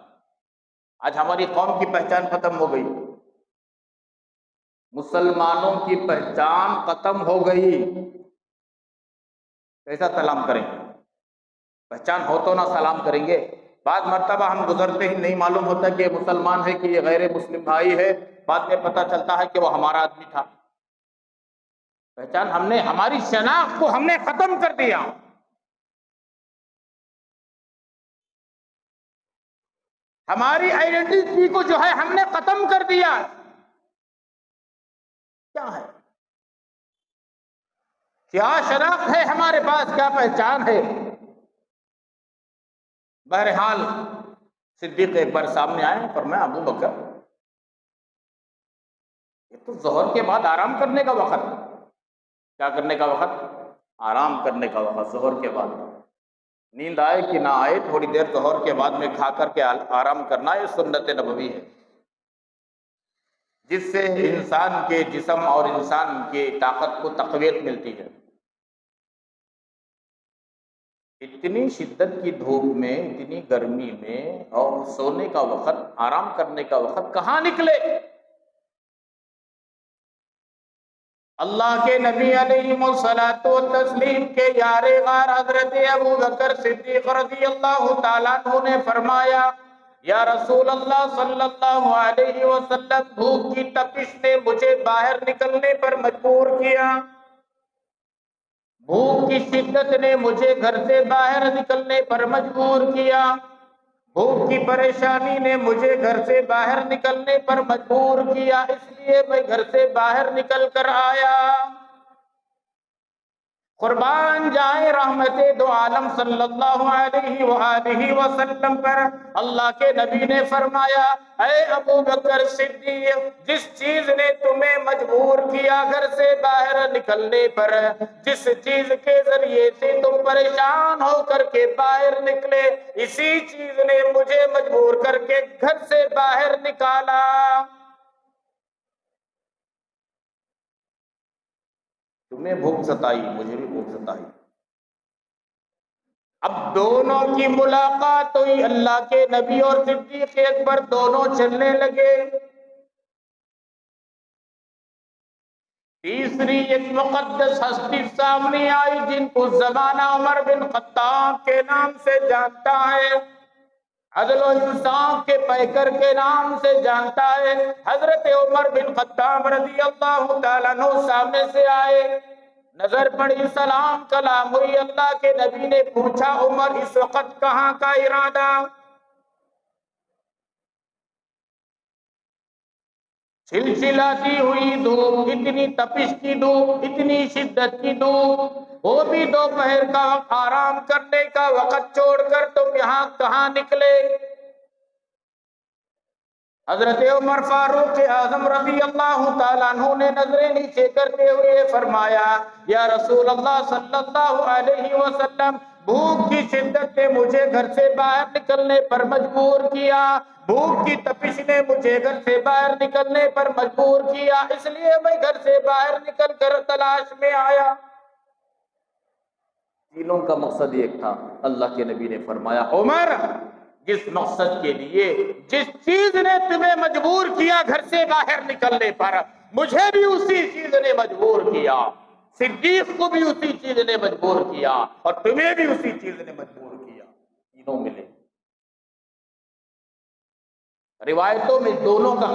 آج ہماری قوم کی پہچان ختم ہو گئی، مسلمانوں کی پہچان ختم ہو گئی، کیسا سلام کریں؟ پہچان ہو تو نہ سلام کریں گے۔ بعض مرتبہ ہم گزرتے ہی نہیں معلوم ہوتا کہ یہ مسلمان ہے کہ یہ غیر مسلم بھائی ہے، بعد میں پتہ چلتا ہے کہ وہ ہمارا آدمی تھا۔ پہچان ہم نے، ہماری شناخت کو ہم نے ختم کر دیا۔ ہماری آئیڈینٹی کو جو ہے ہم نے ختم کر دیا۔ کیا ہے؟ کیا شناخت ہے ہمارے پاس؟ کیا پہچان ہے؟ بہرحال صدیق ایک بار سامنے آئے، فرمایا ابو بکر یہ تو ظہر کے بعد آرام کرنے کا وقت، کیا کرنے کا وقت؟ آرام کرنے کا وقت، ظہر کے بعد۔ نیند آئے کہ نہ آئے، تھوڑی دیر ظہر کے بعد میں کھا کر کے آرام کرنا، یہ سنت نبوی ہے، جس سے انسان کے جسم اور انسان کی طاقت کو تقویت ملتی ہے۔ اتنی شدت کی دھوپ میں، اتنی گرمی میں، اور سونے کا وقت، آرام کرنے کا وقت کہاں نکلے؟ اللہ کے نبی علیہ الصلوۃ والتسلیم کے یار غار حضرت ابو بکر صدیق رضی اللہ تعالیٰ عنہ نے فرمایا، یا رسول اللہ صلی اللہ علیہ وسلم، بھوک کی تپش نے مجھے باہر نکلنے پر مجبور کیا، بھوک کی شدت نے مجھے گھر سے باہر نکلنے پر مجبور کیا، بھوک کی پریشانی نے مجھے گھر سے باہر نکلنے پر مجبور کیا، اس لیے میں گھر سے باہر نکل کر آیا۔ قربان جائیں رحمت دو عالم صلی اللہ علیہ وآلہ وسلم پر، اللہ کے نبی نے فرمایا، اے ابو بکر صدیق، جس چیز نے تمہیں مجبور کیا گھر سے باہر نکلنے پر، جس چیز کے ذریعے سے تم پریشان ہو کر کے باہر نکلے، اسی چیز نے مجھے مجبور کر کے گھر سے باہر نکالا۔ تمہیں بھوک ستائی، مجھے بھی بھوک ستائی۔ اب دونوں کی ملاقات ہوئی، اللہ کے نبی اور صدیق اکبر دونوں چلنے لگے۔ تیسری ایک مقدس ہستی سامنے آئی جن کو زمانہ عمر بن خطاب کے نام سے جانتا ہے، عدل و انصاف کے پیکر کے نام سے جانتا ہے۔ حضرت عمر بن خطاب رضی اللہ تعالیٰ عنہ سامنے سے آئے، نظر پڑی، سلام کلام ہوئی، اللہ کے نبی نے پوچھا عمر اس وقت کہاں کا ارادہ؟ چلچلاتی ہوئی دھوپ، اتنی تپش کی دھوپ، اتنی شدت کی دھوپ، وہ بھی دوپہر کا آرام کرنے کا وقت چھوڑ کر تم یہاں کہاں نکلے؟ حضرت عمر فاروق اعظم رضی اللہ تعالیٰ عنہ نے نظریں نیچے کرتے ہوئے فرمایا، یا رسول اللہ صلی اللہ علیہ وسلم، بھوک کی شدت نے مجھے گھر سے باہر نکلنے پر مجبور کیا، بھوک کی تپش نے مجھے گھر سے باہر نکلنے پر مجبور کیا، اس لیے میں گھر سے باہر نکل کر تلاش میں آیا۔ تینوں کا مقصد ایک تھا۔ اللہ کے نبی نے فرمایا، عمر، جس مقصد کے لیے، جس چیز نے تمہیں مجبور کیا گھر سے باہر نکلنے پر، مجھے بھی اسی چیز نے مجبور کیا، صدیق کو بھی اسی چیز نے مجبور کیا، اور تمہیں بھی اسی چیز نے مجبور کیا۔ تینوں ملے۔ روایتوں میں دونوں کا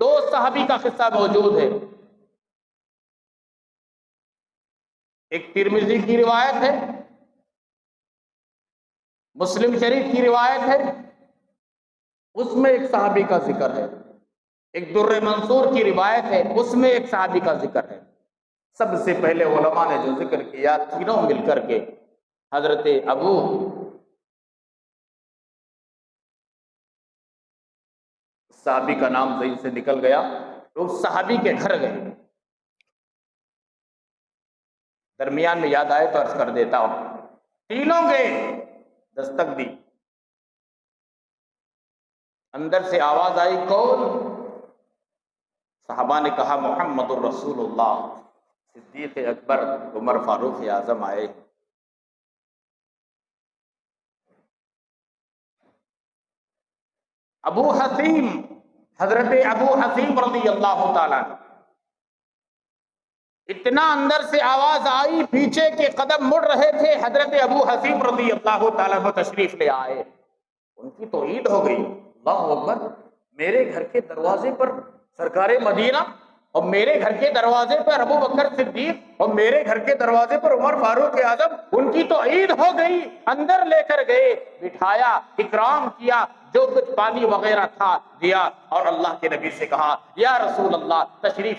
دو صحابی کا قصہ موجود ہے۔ ایک ترمذی کی روایت ہے، مسلم شریف کی روایت ہے، اس میں ایک صحابی کا ذکر ہے۔ ایک در منصور کی روایت ہے، اس میں ایک صحابی کا ذکر ہے۔ سب سے پہلے علماء نے جو ذکر کیا، تینوں مل کر کے حضرت ابو صحابی کا نام ذہن سے نکل گیا، لوگ صحابی کے گھر گئے۔ درمیان میں یاد آئے تو عرض کر دیتا ہوں۔ تینوں گئے، دستک دی، اندر سے آواز آئی، کون؟ صحابہ نے کہا، محمد الرسول اللہ، صدیق اکبر عمر فاروق اعظم آئے۔ ابو حسیم، حضرت ابو حسیم رضی اللہ تعالیٰ عنہ، اتنا اندر سے آواز آئی، پیچھے کے قدم مڑ رہے تھے، حضرت ابو حسیم رضی اللہ تعالیٰ عنہ تشریف لے آئے۔ ان کی تو عید ہو گئی۔ اللہ اکبر، میرے گھر کے دروازے پر سرکار مدینہ، اور میرے گھر کے دروازے پر ابو بکر صدیق، اور میرے گھر کے دروازے پر عمر فاروق اعظم، ان کی تو عید ہو گئی۔ اندر لے کر گئے، بٹھایا، اکرام کیا، جو کچھ پانی وغیرہ تھا دیا، اور اللہ کے نبی سے کہا، یا رسول اللہ تشریف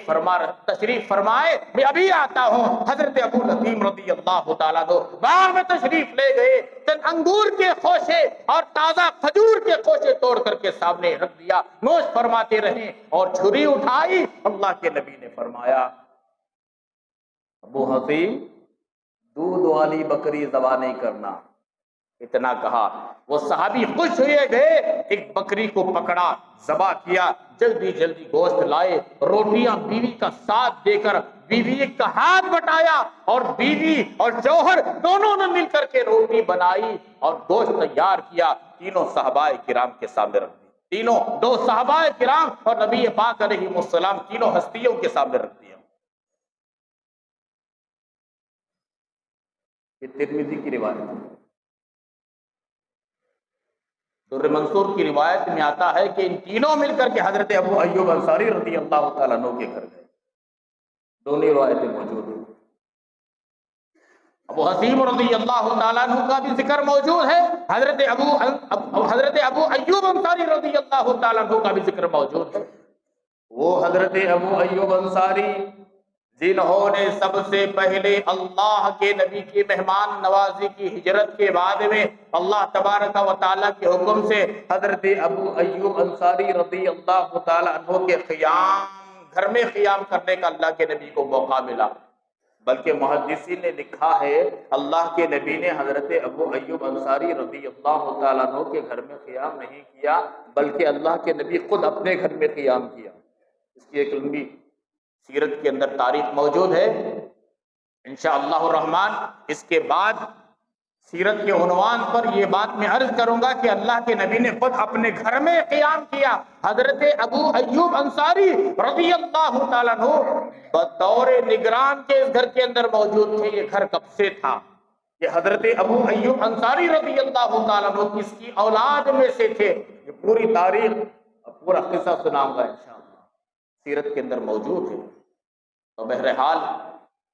فرمائے، میں ابھی آتا ہوں۔ حضرت ابو حسیم رضی اللہ تعالیٰ عنہ باغ میں تشریف لے گئے، چند انگور کے خوشے اور تازہ کھجور کے خوشے توڑ کر کے سامنے رکھ دیا، نوش فرماتے رہے، اور چھری اٹھائی۔ اللہ کے نبی نے فرمایا، ابو حسیم، دودھ والی بکری ذبح نہیں کرنا۔ اتنا کہا، وہ صحابی خوش ہوئے گئے، ایک بکری کو پکڑا، ذبح کیا، جلدی جلدی گوشت لائے، روٹیاں بیوی کا ساتھ دے کر بیوی کا ہاتھ بٹایا، اور بیوی اور شوہر دونوں نے مل کر کے روٹی بنائی اور گوشت تیار کیا، تینوں صحابہ کرام کے سامنے رکھ دی۔ تینوں، دو صحابہ کرام اور نبی پاک علیہ السلام، تینوں ہستیوں کے سامنے رکھ دیا۔ یہ ترمذی کی روایت ہے۔ در منصور کی روایت میں آتا ہے کہ ان تینوں مل کر کے حضرت ابو ایوب انصاری رضی اللہ تعالیٰ عنہ کے گھر گئے۔ دونوں روایتیں موجود ہیں۔ ابو حسیم رضی اللہ تعالیٰ عنہ کا بھی ذکر موجود ہے، حضرت ابو ایوب انصاری رضی اللہ تعالیٰ عنہ کا بھی ذکر موجود ہے۔ وہ حضرت ابو ایوب انصاری جنہوں نے سب سے پہلے اللہ کے نبی کی مہمان نوازی کی ہجرت کے بعد میں اللہ تبارک و تعالیٰ کے حکم سے حضرت ابو ایوب انصاری رضی اللہ تعالیٰ عنہ کے گھر میں قیام کرنے کا اللہ کے نبی کو موقع ملا۔ بلکہ محدثین نے لکھا ہے، اللہ کے نبی نے حضرت ابو ایوب انصاری رضی اللہ تعالیٰ عنہ کے گھر میں قیام نہیں کیا، بلکہ اللہ کے نبی خود اپنے گھر میں قیام کیا۔ اس کی ایک لمبی سیرت کے اندر تاریخ موجود ہے، انشاءاللہ الرحمن اس کے بعد سیرت کے عنوان پر یہ بات میں عرض کروں گا کہ اللہ کے نبی نے خود اپنے گھر میں قیام کیا۔ حضرت ابو ایوب انصاری رضی اللہ تعالیٰ عنہ بطور نگران کے اس گھر کے اندر موجود تھے۔ یہ گھر کب سے تھا؟ یہ حضرت ابو ایوب انصاری رضی اللہ تعالیٰ عنہ کس کی اولاد میں سے تھے؟ یہ پوری تاریخ پورا قصہ سناؤں گا انشاءاللہ، سیرت کے اندر موجود ہے۔ تو بہرحال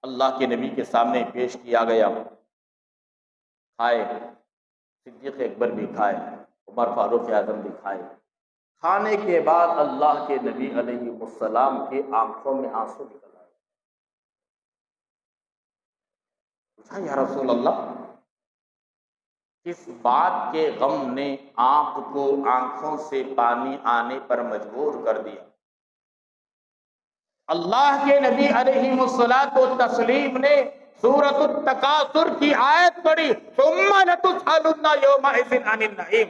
اللہ کے نبی کے سامنے پیش کیا گیا، کھائے، صدیق اکبر بھی کھائے، عمر فاروق اعظم بھی کھائے۔ کھانے کے بعد اللہ کے نبی علیہ السلام کی آنکھوں میں آنسو نکل آئے۔ پوچھا یا رسول اللہ، کس بات کے غم نے آپ کو آنکھوں سے پانی آنے پر مجبور کر دیا؟ اللہ کے نبی علیہ الصلوۃ والتسلیم نے سورۃ التکاثر کی آیت پڑھی، ثم لتسألن یومئذ عن النعیم،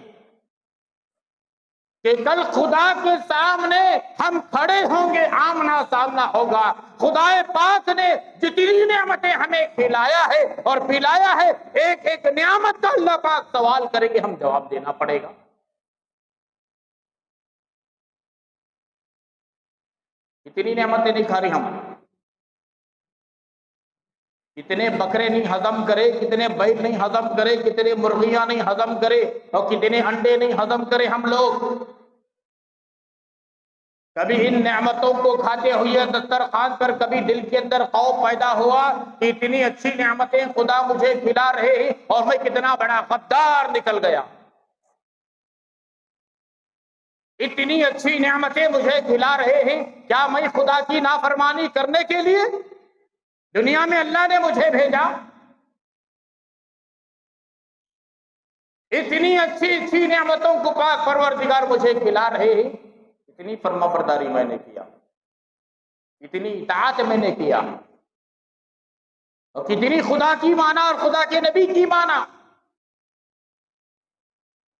کہ کل خدا کے سامنے ہم کھڑے ہوں گے، آمنا سامنا ہوگا۔ خدا پاک نے جتنی نعمتیں ہمیں کھلایا ہے اور پلایا ہے، ایک ایک نعمت کا اللہ پاک سوال کریں گے، ہم جواب دینا پڑے گا۔ کتنی نعمتیں نہیں کھا رہی ہم، کتنے بکرے نہیں ہضم کرے، کتنے بیل نہیں ہضم کرے، کتنے مرغیاں نہیں ہضم کرے، اور کتنے انڈے نہیں ہضم کرے ہم لوگ۔ کبھی ان نعمتوں کو کھاتے ہوئے دسترخوان پر کبھی دل کے اندر خوف پیدا ہوا کہ اتنی اچھی نعمتیں خدا مجھے کھلا رہے ہیں اور میں کتنا بڑا غدار نکل گیا، اتنی اچھی نعمتیں مجھے کھلا رہے ہیں، کیا میں خدا کی نافرمانی کرنے کے لیے دنیا میں اللہ نے مجھے بھیجا؟ اتنی اچھی اچھی نعمتوں کو پاک پروردگار مجھے کھلا رہے ہیں، اتنی فرما برداری میں نے کیا، اتنی اطاعت میں نے کیا، اور کتنی خدا کی مانا اور خدا کے نبی کی مانا،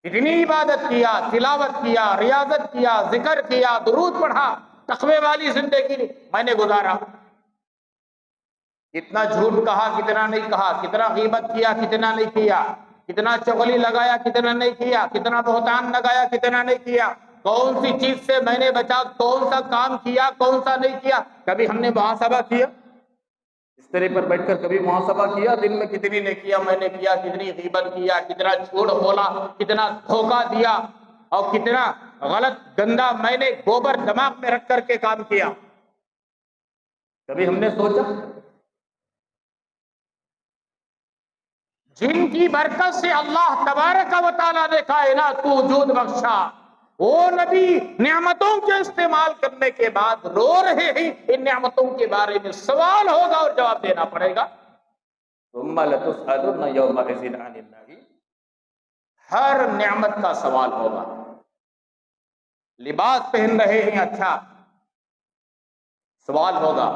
اتنی عبادت کیا، تلاوت کیا، ریاضت کیا، ذکر کیا، درود پڑھا، تقوی والی زندگی میں نے گزارا۔ کتنا جھوٹ کہا، کتنا نہیں کہا، کتنا غیبت کیا، کتنا نہیں کیا، کتنا چغلی لگایا، کتنا نہیں کیا، کتنا بہتان لگایا، کتنا نہیں کیا، کون سی چیز سے میں نے بچا، کون سا کام کیا، کون سا نہیں کیا۔ کبھی ہم نے محاسبہ کیا، اس طرح پر بیٹھ کر کبھی محاسبہ کیا، دن میں کتنی نے کیا، میں نے کیا، کتنی غیبت کیا، کتنا جھوٹ بولا، کتنا دھوکہ دیا، اور کتنا غلط گندا میں نے گوبر دماغ میں رکھ کر کے کام کیا۔ کبھی ہم نے سوچا؟ جن کی برکت سے اللہ تبارک و تعالیٰ نے کائنات کو وجود بخشا، وہ نبی نعمتوں کے استعمال کرنے کے بعد رو رہے ہیں، ان نعمتوں کے بارے میں سوال ہوگا اور جواب دینا پڑے گا۔ ثم لتسألن یومئذ عن النعیم، ہر نعمت کا سوال ہوگا۔ لباس پہن رہے ہیں، اچھا، سوال ہوگا۔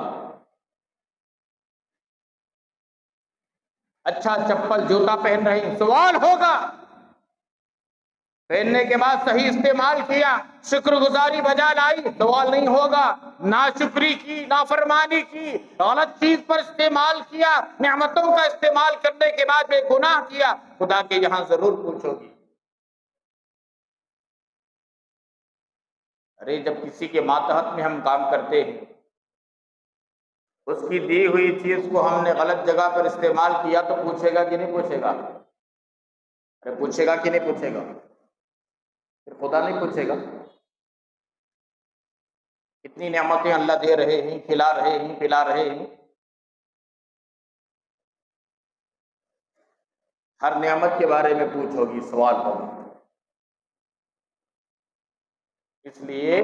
اچھا چپل جوتا پہن رہے ہیں، سوال ہوگا۔ پہننے کے بعد صحیح استعمال کیا، شکر گزاری بجا لائی، سوال نہیں ہوگا۔ ناشکری کی، نافرمانی کی، غلط چیز پر استعمال کیا، نعمتوں کا استعمال کرنے کے بعد میں گناہ کیا، خدا کے یہاں ضرور پوچھو گی۔ ارے جب کسی کے ماتحت میں ہم کام کرتے ہیں، اس کی دی ہوئی چیز کو ہم نے غلط جگہ پر استعمال کیا تو پوچھے گا کہ نہیں پوچھے گا؟ ارے پوچھے گا کہ نہیں پوچھے گا؟ پھر خدا نہیں پوچھے گا؟ کتنی نعمتیں اللہ دے رہے ہیں، کھلا رہے ہیں، پلا رہے ہیں، ہر نعمت کے بارے میں پوچھو گی، سوال ہوگا۔ اس لیے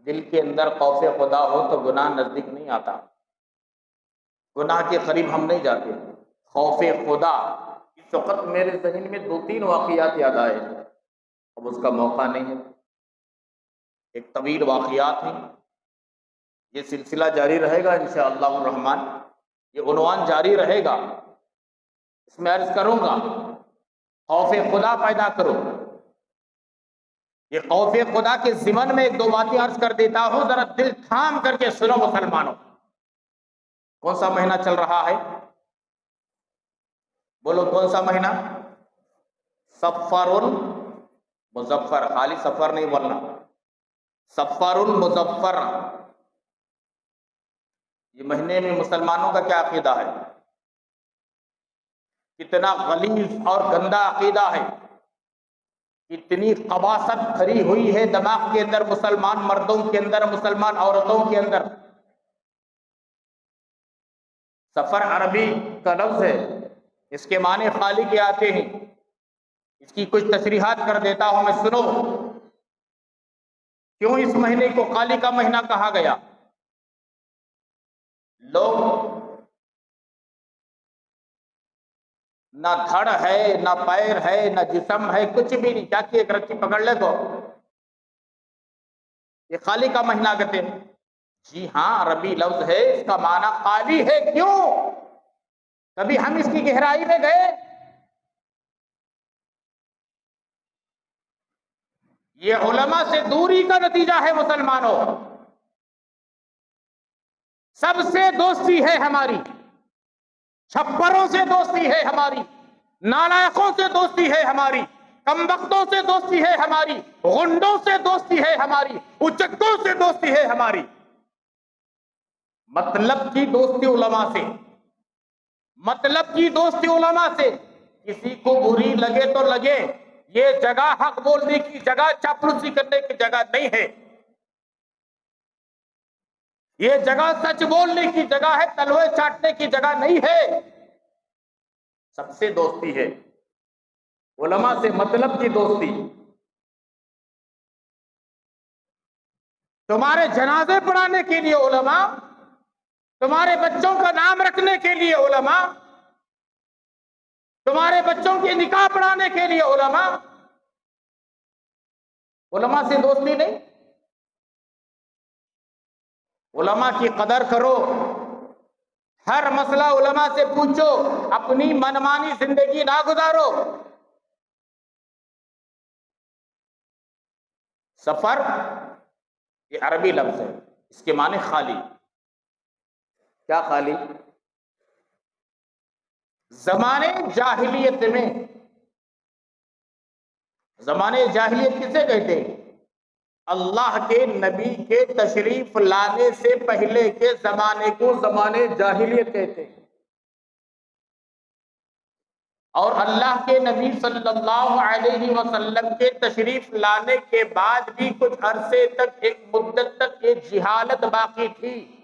دل کے اندر خوف خدا ہو تو گناہ نزدیک نہیں آتا، گناہ کے قریب ہم نہیں جاتے۔ خوف خدا، اس وقت میرے ذہن میں 2-3 واقعات یاد آئے، اب اس کا موقع نہیں ہے، ایک طویل واقعات ہیں، یہ سلسلہ جاری رہے گا انشاءاللہ الرحمن، یہ عنوان جاری رہے گا، اس میں عرض کروں گا خوف خدا پیدا کرو۔ یہ خوف خدا کے ضمن میں ایک 2 باتیں عرض کر دیتا ہوں، ذرا دل تھام کر کے سنو مسلمانوں۔ کون سا مہینہ چل رہا ہے؟ بولو کون سا مہینہ؟ صفر المظفر، خالی سفر نہیں بولنا، صفر المظفر۔ یہ مہینے میں مسلمانوں کا کیا عقیدہ ہے؟ کتنا غلیظ اور گندا عقیدہ ہے، کتنی قباست بھری ہوئی ہے دماغ کے اندر، مسلمان مردوں کے اندر، مسلمان عورتوں کے اندر۔ سفر عربی کا لفظ ہے، اس کے معنی خالی کے آتے ہیں۔ اس کی کچھ تشریحات کر دیتا ہوں میں، سنو۔ کیوں اس مہینے کو خالی کا مہینہ کہا گیا؟ لوگ نہ دھڑ ہے، نہ پیر ہے، نہ جسم ہے، کچھ بھی نہیں، کیا کہ ایک رسی پکڑ لے تو یہ خالی کا مہینہ کہتے ہیں۔ جی ہاں، عربی لفظ ہے، اس کا معنی خالی ہے۔ کیوں؟ کبھی ہم اس کی گہرائی میں گئے؟ یہ علماء سے دوری کا نتیجہ ہے مسلمانوں۔ سب سے دوستی ہے ہماری، چھپروں سے دوستی ہے ہماری، نالائقوں سے دوستی ہے ہماری، کمبختوں سے دوستی ہے ہماری، غنڈوں سے دوستی ہے ہماری، اچکوں سے دوستی ہے ہماری۔ مطلب کی دوستی علماء سے، مطلب کی دوستی علماء سے۔ کسی کو بری لگے تو لگے، یہ جگہ حق بولنے کی جگہ، چاپلوسی کرنے کی جگہ نہیں ہے۔ یہ جگہ سچ بولنے کی جگہ ہے، تلوے چاٹنے کی جگہ نہیں ہے۔ سب سے دوستی ہے، علماء سے مطلب کی دوستی۔ تمہارے جنازے پڑھانے کے لیے علماء، تمہارے بچوں کا نام رکھنے کے لیے علماء، تمہارے بچوں کے نکاح پڑھانے کے لیے علماء۔ علماء سے دوستی نہیں؟ علماء کی قدر کرو، ہر مسئلہ علماء سے پوچھو، اپنی منمانی زندگی نہ گزارو۔ سفر یہ عربی لفظ ہے، اس کے معنی خالی۔ کیا خالی؟ زمانے جاہلیت میں، زمانے جاہلیت کسے کہتے ہیں؟ اللہ کے نبی کے تشریف لانے سے پہلے کے زمانے کو زمانے جاہلیت کہتے ہیں۔ اور اللہ کے نبی صلی اللہ علیہ وسلم کے تشریف لانے کے بعد بھی کچھ عرصے تک، ایک مدت تک یہ جہالت باقی تھی۔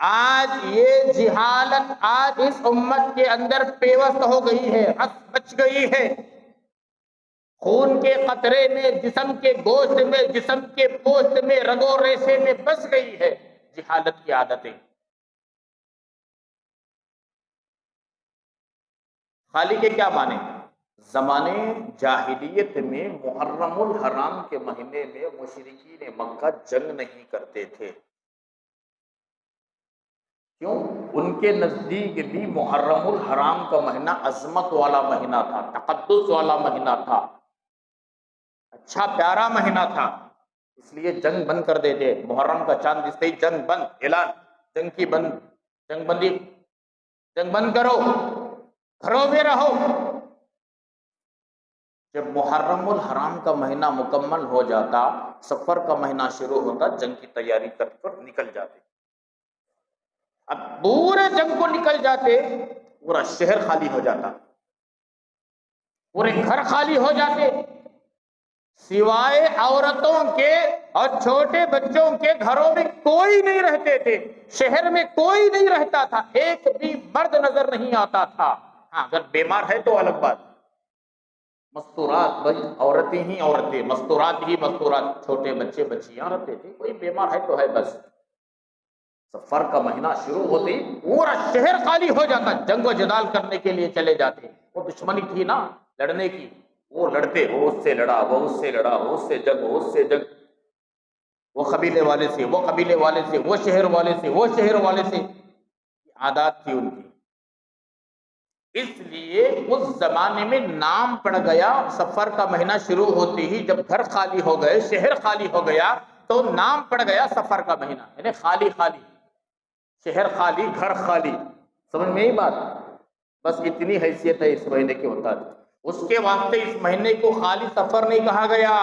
آج یہ جہالت آج اس امت کے اندر پیوست ہو گئی ہے، رس بچ گئی ہے۔ خون کے قطرے میں، جسم کے گوشت میں، جسم کے پوست میں، رگ و ریشے میں بس گئی ہے جہالت کی عادتیں۔ خالی کے کیا معنی؟ زمانے جاہلیت میں محرم الحرام کے مہینے میں مشرکین مکہ جنگ نہیں کرتے تھے۔ کیوں؟ ان کے نزدیک بھی محرم الحرام کا مہینہ عظمت والا مہینہ تھا، تقدس والا مہینہ تھا، اچھا پیارا مہینہ تھا، اس لیے جنگ بند کر دیتے۔ محرم کا چاند دستے ہی جنگ بند، اعلان جنگ کی بند، جنگ بندی، جنگ بند کرو، گھروں میں رہو۔ جب محرم الحرام کا مہینہ مکمل ہو جاتا، سفر کا مہینہ شروع ہوتا، جنگ کی تیاری کر کر نکل جاتے۔ اب پورے جنگ کو نکل جاتے، پورا شہر خالی ہو جاتا، پورے گھر خالی ہو جاتے، سوائے عورتوں کے اور چھوٹے بچوں کے گھروں میں کوئی نہیں رہتے تھے، شہر میں کوئی نہیں رہتا تھا، ایک بھی مرد نظر نہیں آتا تھا۔ ہاں اگر بیمار ہے تو الگ بات، مستورات بھائی عورتیں ہی عورتیں، مستورات ہی مستورات، چھوٹے بچے بچیاں رہتے تھے، کوئی بیمار ہے تو ہے بس۔ سفر کا مہینہ شروع ہوتے ہی پورا شہر خالی ہو جاتا، جنگ و جدال کرنے کے لیے چلے جاتے۔ وہ دشمنی تھی نا لڑنے کی، وہ لڑتے، وہ اس سے لڑا، وہ اس سے لڑا، وہ اس سے جنگ، وہ اس سے جنگ، وہ قبیلے والے سے، وہ قبیلے والے سے، وہ شہر والے سے، وہ شہر والے سے، عادات تھی ان کی۔ اس لیے اس زمانے میں نام پڑ گیا، سفر کا مہینہ شروع ہوتے ہی جب گھر خالی ہو گئے، شہر خالی ہو گیا، تو نام پڑ گیا سفر کا مہینہ، یعنی خالی خالی، شہر خالی، گھر خالی۔ سمجھ میں ہی بات؟ بس اتنی حیثیت ہے اس مہینے کی ہوتا ہے. اس کے واسطے اس مہینے کو خالی سفر نہیں کہا گیا،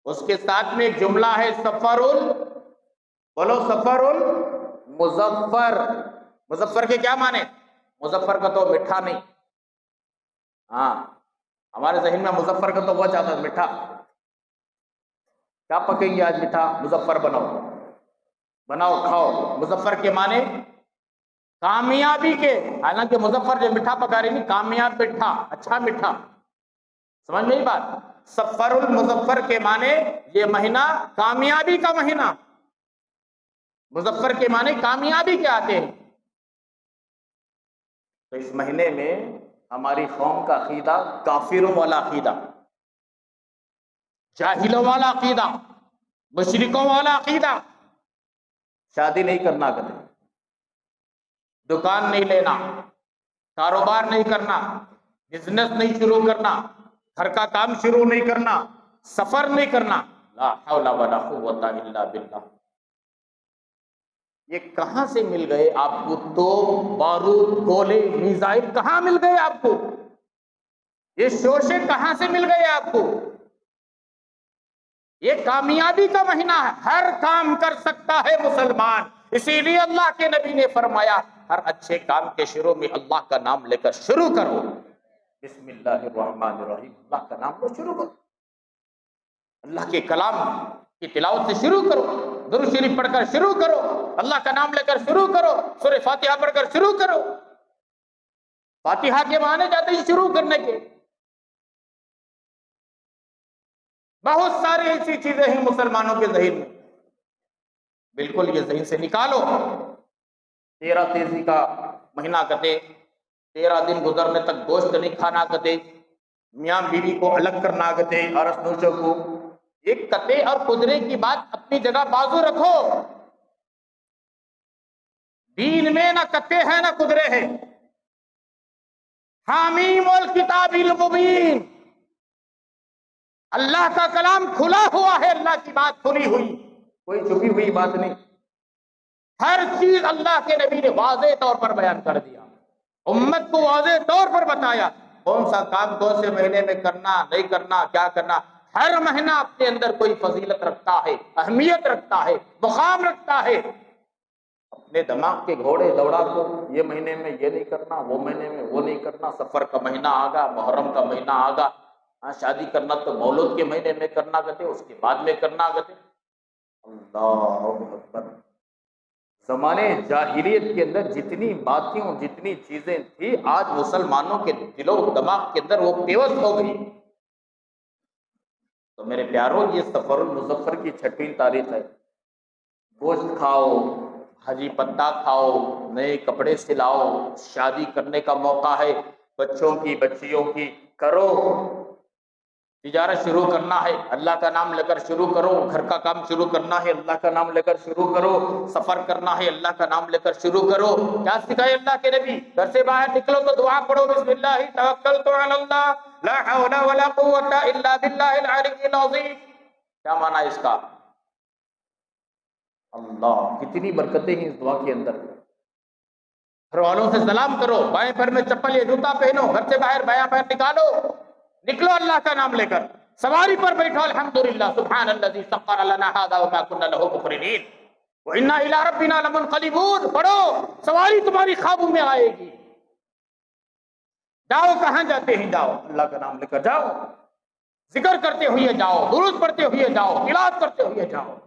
اس کے ساتھ میں ایک جملہ ہے بولو سفر المظفر. مظفر کے کیا معنی؟ مظفر کا تو میٹھا نہیں. ہاں ہمارے ذہن میں مظفر کا تو وہ چاہتا ہے میٹھا. کیا پکیں گے آج؟ میٹھا. مظفر بناؤ کھاؤ. مظفر کے معنی کامیابی کے. حالانکہ مظفر جو میٹھا پکا رہی نہیں، کامیاب میٹھا، اچھا میٹھا. سمجھ میں بات؟ سفر المظفر کے معنی یہ مہینہ کامیابی کا مہینہ. مظفر کے معنی کامیابی کے آتے ہیں. تو اس مہینے میں ہماری قوم کا عقیدہ کافروں والا عقیدہ، جاہلوں والا عقیدہ، مشرکوں والا عقیدہ. شادی نہیں کرنا کبھی، دکان نہیں لینا، کاروبار نہیں کرنا، بزنس نہیں شروع کرنا، گھر کا کام شروع نہیں کرنا، سفر نہیں کرنا. لا حول ولا قوت الا باللہ. یہ کہاں سے مل گئے آپ کو؟ توپ، بارود، گولے، میزائل کہاں مل گئے آپ کو؟ یہ شوشے کہاں سے مل گئے آپ کو؟ یہ کامیابی کا مہینہ ہے، ہر کام کر سکتا ہے مسلمان. اسی لیے اللہ کے نبی نے فرمایا ہر اچھے کام کے شروع میں اللہ کا نام لے کر شروع کرو. بسم اللہ الرحمن الرحیم. اللہ کا نام لے شروع کرو، اللہ کے کلام کی تلاوت سے شروع کرو، درود شریف پڑھ کر شروع کرو، اللہ کا نام لے کر شروع کرو، سورہ فاتحہ پڑھ کر شروع کرو. فاتحہ کے معنی جاتے ہیں شروع کرنے کے. بہت ساری ایسی چیزیں ہیں مسلمانوں کے ذہن میں، بالکل یہ ذہن سے نکالو. 13 تیزی کا مہینہ کہتے، 13 دن گزرنے تک گوشت نہیں کھانا کہتے، میاں بیوی کو الگ کرنا کہتے، عرس نوشوں کو. ایک کتے اور قدرے کی بات اپنی جگہ بازو رکھو. دین میں نہ کتے ہیں نہ قدرے ہیں. حامیم والکتاب المبین. اللہ کا کلام کھلا ہوا ہے، اللہ کی بات کھلی ہوئی، کوئی چھپی ہوئی بات نہیں. ہر چیز اللہ کے نبی نے واضح طور پر بیان کر دیا، امت کو واضح طور پر بتایا کون سا کام کون سے مہینے میں کرنا، نہیں کرنا، کیا کرنا. ہر مہینہ اپنے اندر کوئی فضیلت رکھتا ہے، اہمیت رکھتا ہے، مقام رکھتا ہے. اپنے دماغ کے گھوڑے دوڑا کو یہ مہینے میں یہ نہیں کرنا، وہ مہینے میں وہ نہیں کرنا. سفر کا مہینہ آگا، محرم کا مہینہ آگا، شادی کرنا تو مولود کے مہینے میں کرنا کہتے، اس کے بعد میں کرنا کہتے. اللہ اکبر. زمانے جاہلیت کے اندر جتنی باتیں، جتنی چیزیں تھی، آج مسلمانوں کے دل و دماغ کے اندر وہ پیوست ہو گئی. تو میرے پیاروں، یہ سفر المظفر کی 6ویں تاریخ ہے. گوشت کھاؤ، حجی پتا کھاؤ، نئے کپڑے سلاؤ، شادی کرنے کا موقع ہے، بچوں کی بچیوں کی کرو. تجارت شروع کرنا ہے، اللہ کا نام لے کر شروع کرو. گھر کا کام شروع کرنا ہے، اللہ کا نام لے کر شروع کرو. سفر کرنا ہے، اللہ کا نام لے کر شروع کرو. کیا سکھائے اللہ کے نبی؟ گھر سے باہر نکلو تو دعا پڑھو، بسم اللہ توکلت علی اللہ لا حول ولا قوت الا باللہ العلی العظیم. کیا معنی اس کا؟ اللہ، کتنی برکتیں ہیں اس دعا کے اندر. گھر والوں سے سلام کرو، بائیں پیر میں چپل یا جوتا پہنو، گھر سے باہر بایاں پیر نکلو اللہ کا نام لے کر. سواری پر بیٹھو، الحمدللہ سبحان الذی سخر لنا ھذا وما كنا له مقرنین وانا الی ربنا لمنقلبون. پڑھو، سواری تمہاری خوابوں میں آئے گی. جاؤ، کہاں جاتے ہیں؟ جاؤ اللہ کا نام لے کر جاؤ، ذکر کرتے ہوئے جاؤ، درود پڑھتے ہوئے جاؤ، تلاوت کرتے ہوئے جاؤ.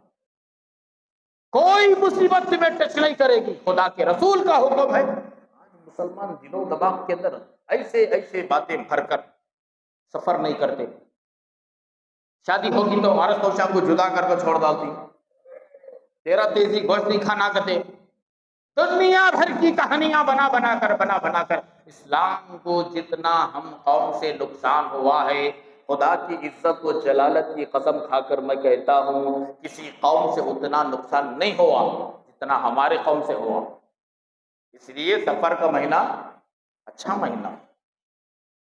کوئی مصیبت تمہیں ٹچ نہیں کرے گی، خدا کے رسول کا حکم ہے. آج مسلمان دل و دماغ کے اندر ایسے ایسے باتیں بھر کر سفر نہیں کرتے. شادی ہوگی تو عرس توشہ کو جدا کر کے چھوڑ ڈالتی. 13 تیزی گوشت نہیں کھانا کہتے. دنیا بھر کی کہانیاں بنا کر اسلام کو جتنا ہم قوم سے نقصان ہوا ہے، خدا کی عزت و جلالت کی قسم کھا کر میں کہتا ہوں کسی قوم سے اتنا نقصان نہیں ہوا جتنا ہمارے قوم سے ہوا. اس لیے سفر کا مہینہ اچھا مہینہ.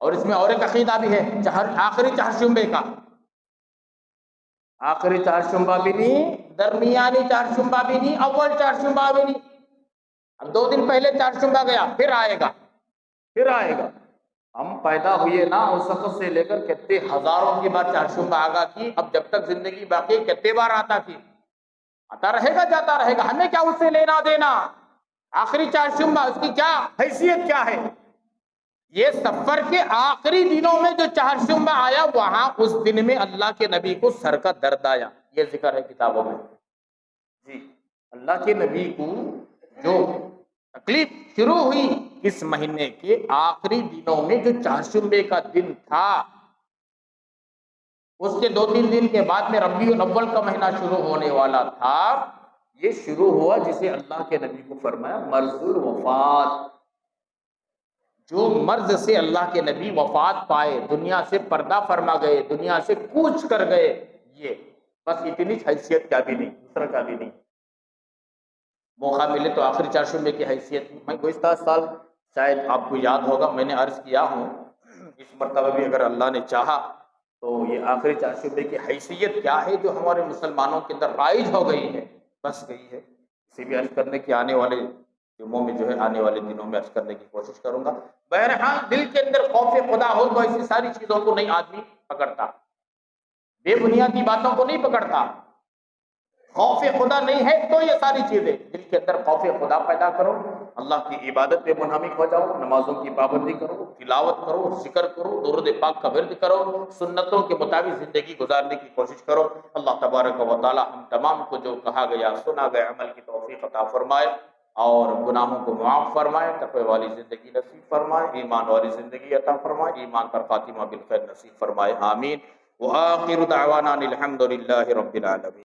اور اس میں اور ایک عقیدہ بھی ہے، آخری چہارشنبے کا. آخری چہارشنبہ بھی نہیں، درمیانی چہارشنبہ بھی نہیں، اول چہارشنبہ بھی نہیں. اب 2 دن پہلے چہارشنبہ گیا، پھر آئے گا. پھر آئے گا۔ ہم پیدا ہوئے نا اس وقت سے لے کر کتنے ہزاروں کی بار چہارشنبہ آگاہ کی، اب جب تک زندگی باقی کتنے بار آتا کی، آتا رہے گا جاتا رہے گا، ہمیں کیا اس سے لینا دینا؟ آخری چہارشنبہ اس کی کیا حیثیت کیا ہے؟ یہ سفر کے آخری دنوں میں جو چہارشنبہ آیا، وہاں اس دن میں اللہ کے نبی کو سر کا درد آیا، یہ ذکر ہے کتابوں میں۔ جی، اللہ کے نبی کو جو تکلیف شروع ہوئی اس مہینے کے آخری دنوں میں، جو چہارشنبے کا دن تھا، اس کے 2-3 دن کے بعد میں ربیع الاول کا مہینہ شروع ہونے والا تھا۔ یہ شروع ہوا جسے اللہ کے نبی کو فرمایا مرض الوفات، جو مرض سے اللہ کے نبی وفات پائے، دنیا سے پردہ فرما گئے، دنیا سے کوچ کر گئے، یہ بس اتنی حیثیت کیا بھی نہیں، دوسرا کیا بھی نہیں۔ موقع ملے تو آخری چہارشنبے کی حیثیت، میں گزشتہ سال شاید آپ کو یاد ہوگا میں نے عرض کیا ہوں، اس مرتبہ بھی اگر اللہ نے چاہا تو یہ آخری چہارشنبے کی حیثیت کیا ہے جو ہمارے مسلمانوں کے اندر رائج ہو گئی ہے، بس گئی ہے، اسے بھی عرض کرنے کی آنے والے جمعوں میں جو ہے آنے والے دنوں میں عرض کرنے کی کوشش کروں گا۔ بہرحال دل کے اندر خوف خدا ہو تو ایسی ساری چیزوں کو نہیں آدمی پکڑتا، بے بنیادی باتوں کو نہیں پکڑتا۔ خوف خدا نہیں ہے تو یہ ساری چیزیں، دل کے اندر خوف خدا پیدا کرو، اللہ کی عبادت پہ منہمک ہو جاؤ، نمازوں کی پابندی کرو، تلاوت کرو، ذکر کرو، درود پاک کا ورد کرو، سنتوں کے مطابق زندگی گزارنے کی کوشش کرو۔ اللہ تبارک و تعالی ہم تمام کو جو کہا گیا سنا گیا عمل کی توفیق عطا فرمائے، اور گناہوں کو معاف فرمائے، تقوی والی زندگی نصیب فرمائے، ایمان والی زندگی عطا فرمائے، ایمان پر خاتمہ بالخیر نصیب فرمائے، آمین۔ وآخر دعوانا الحمد للہ رب العالمین۔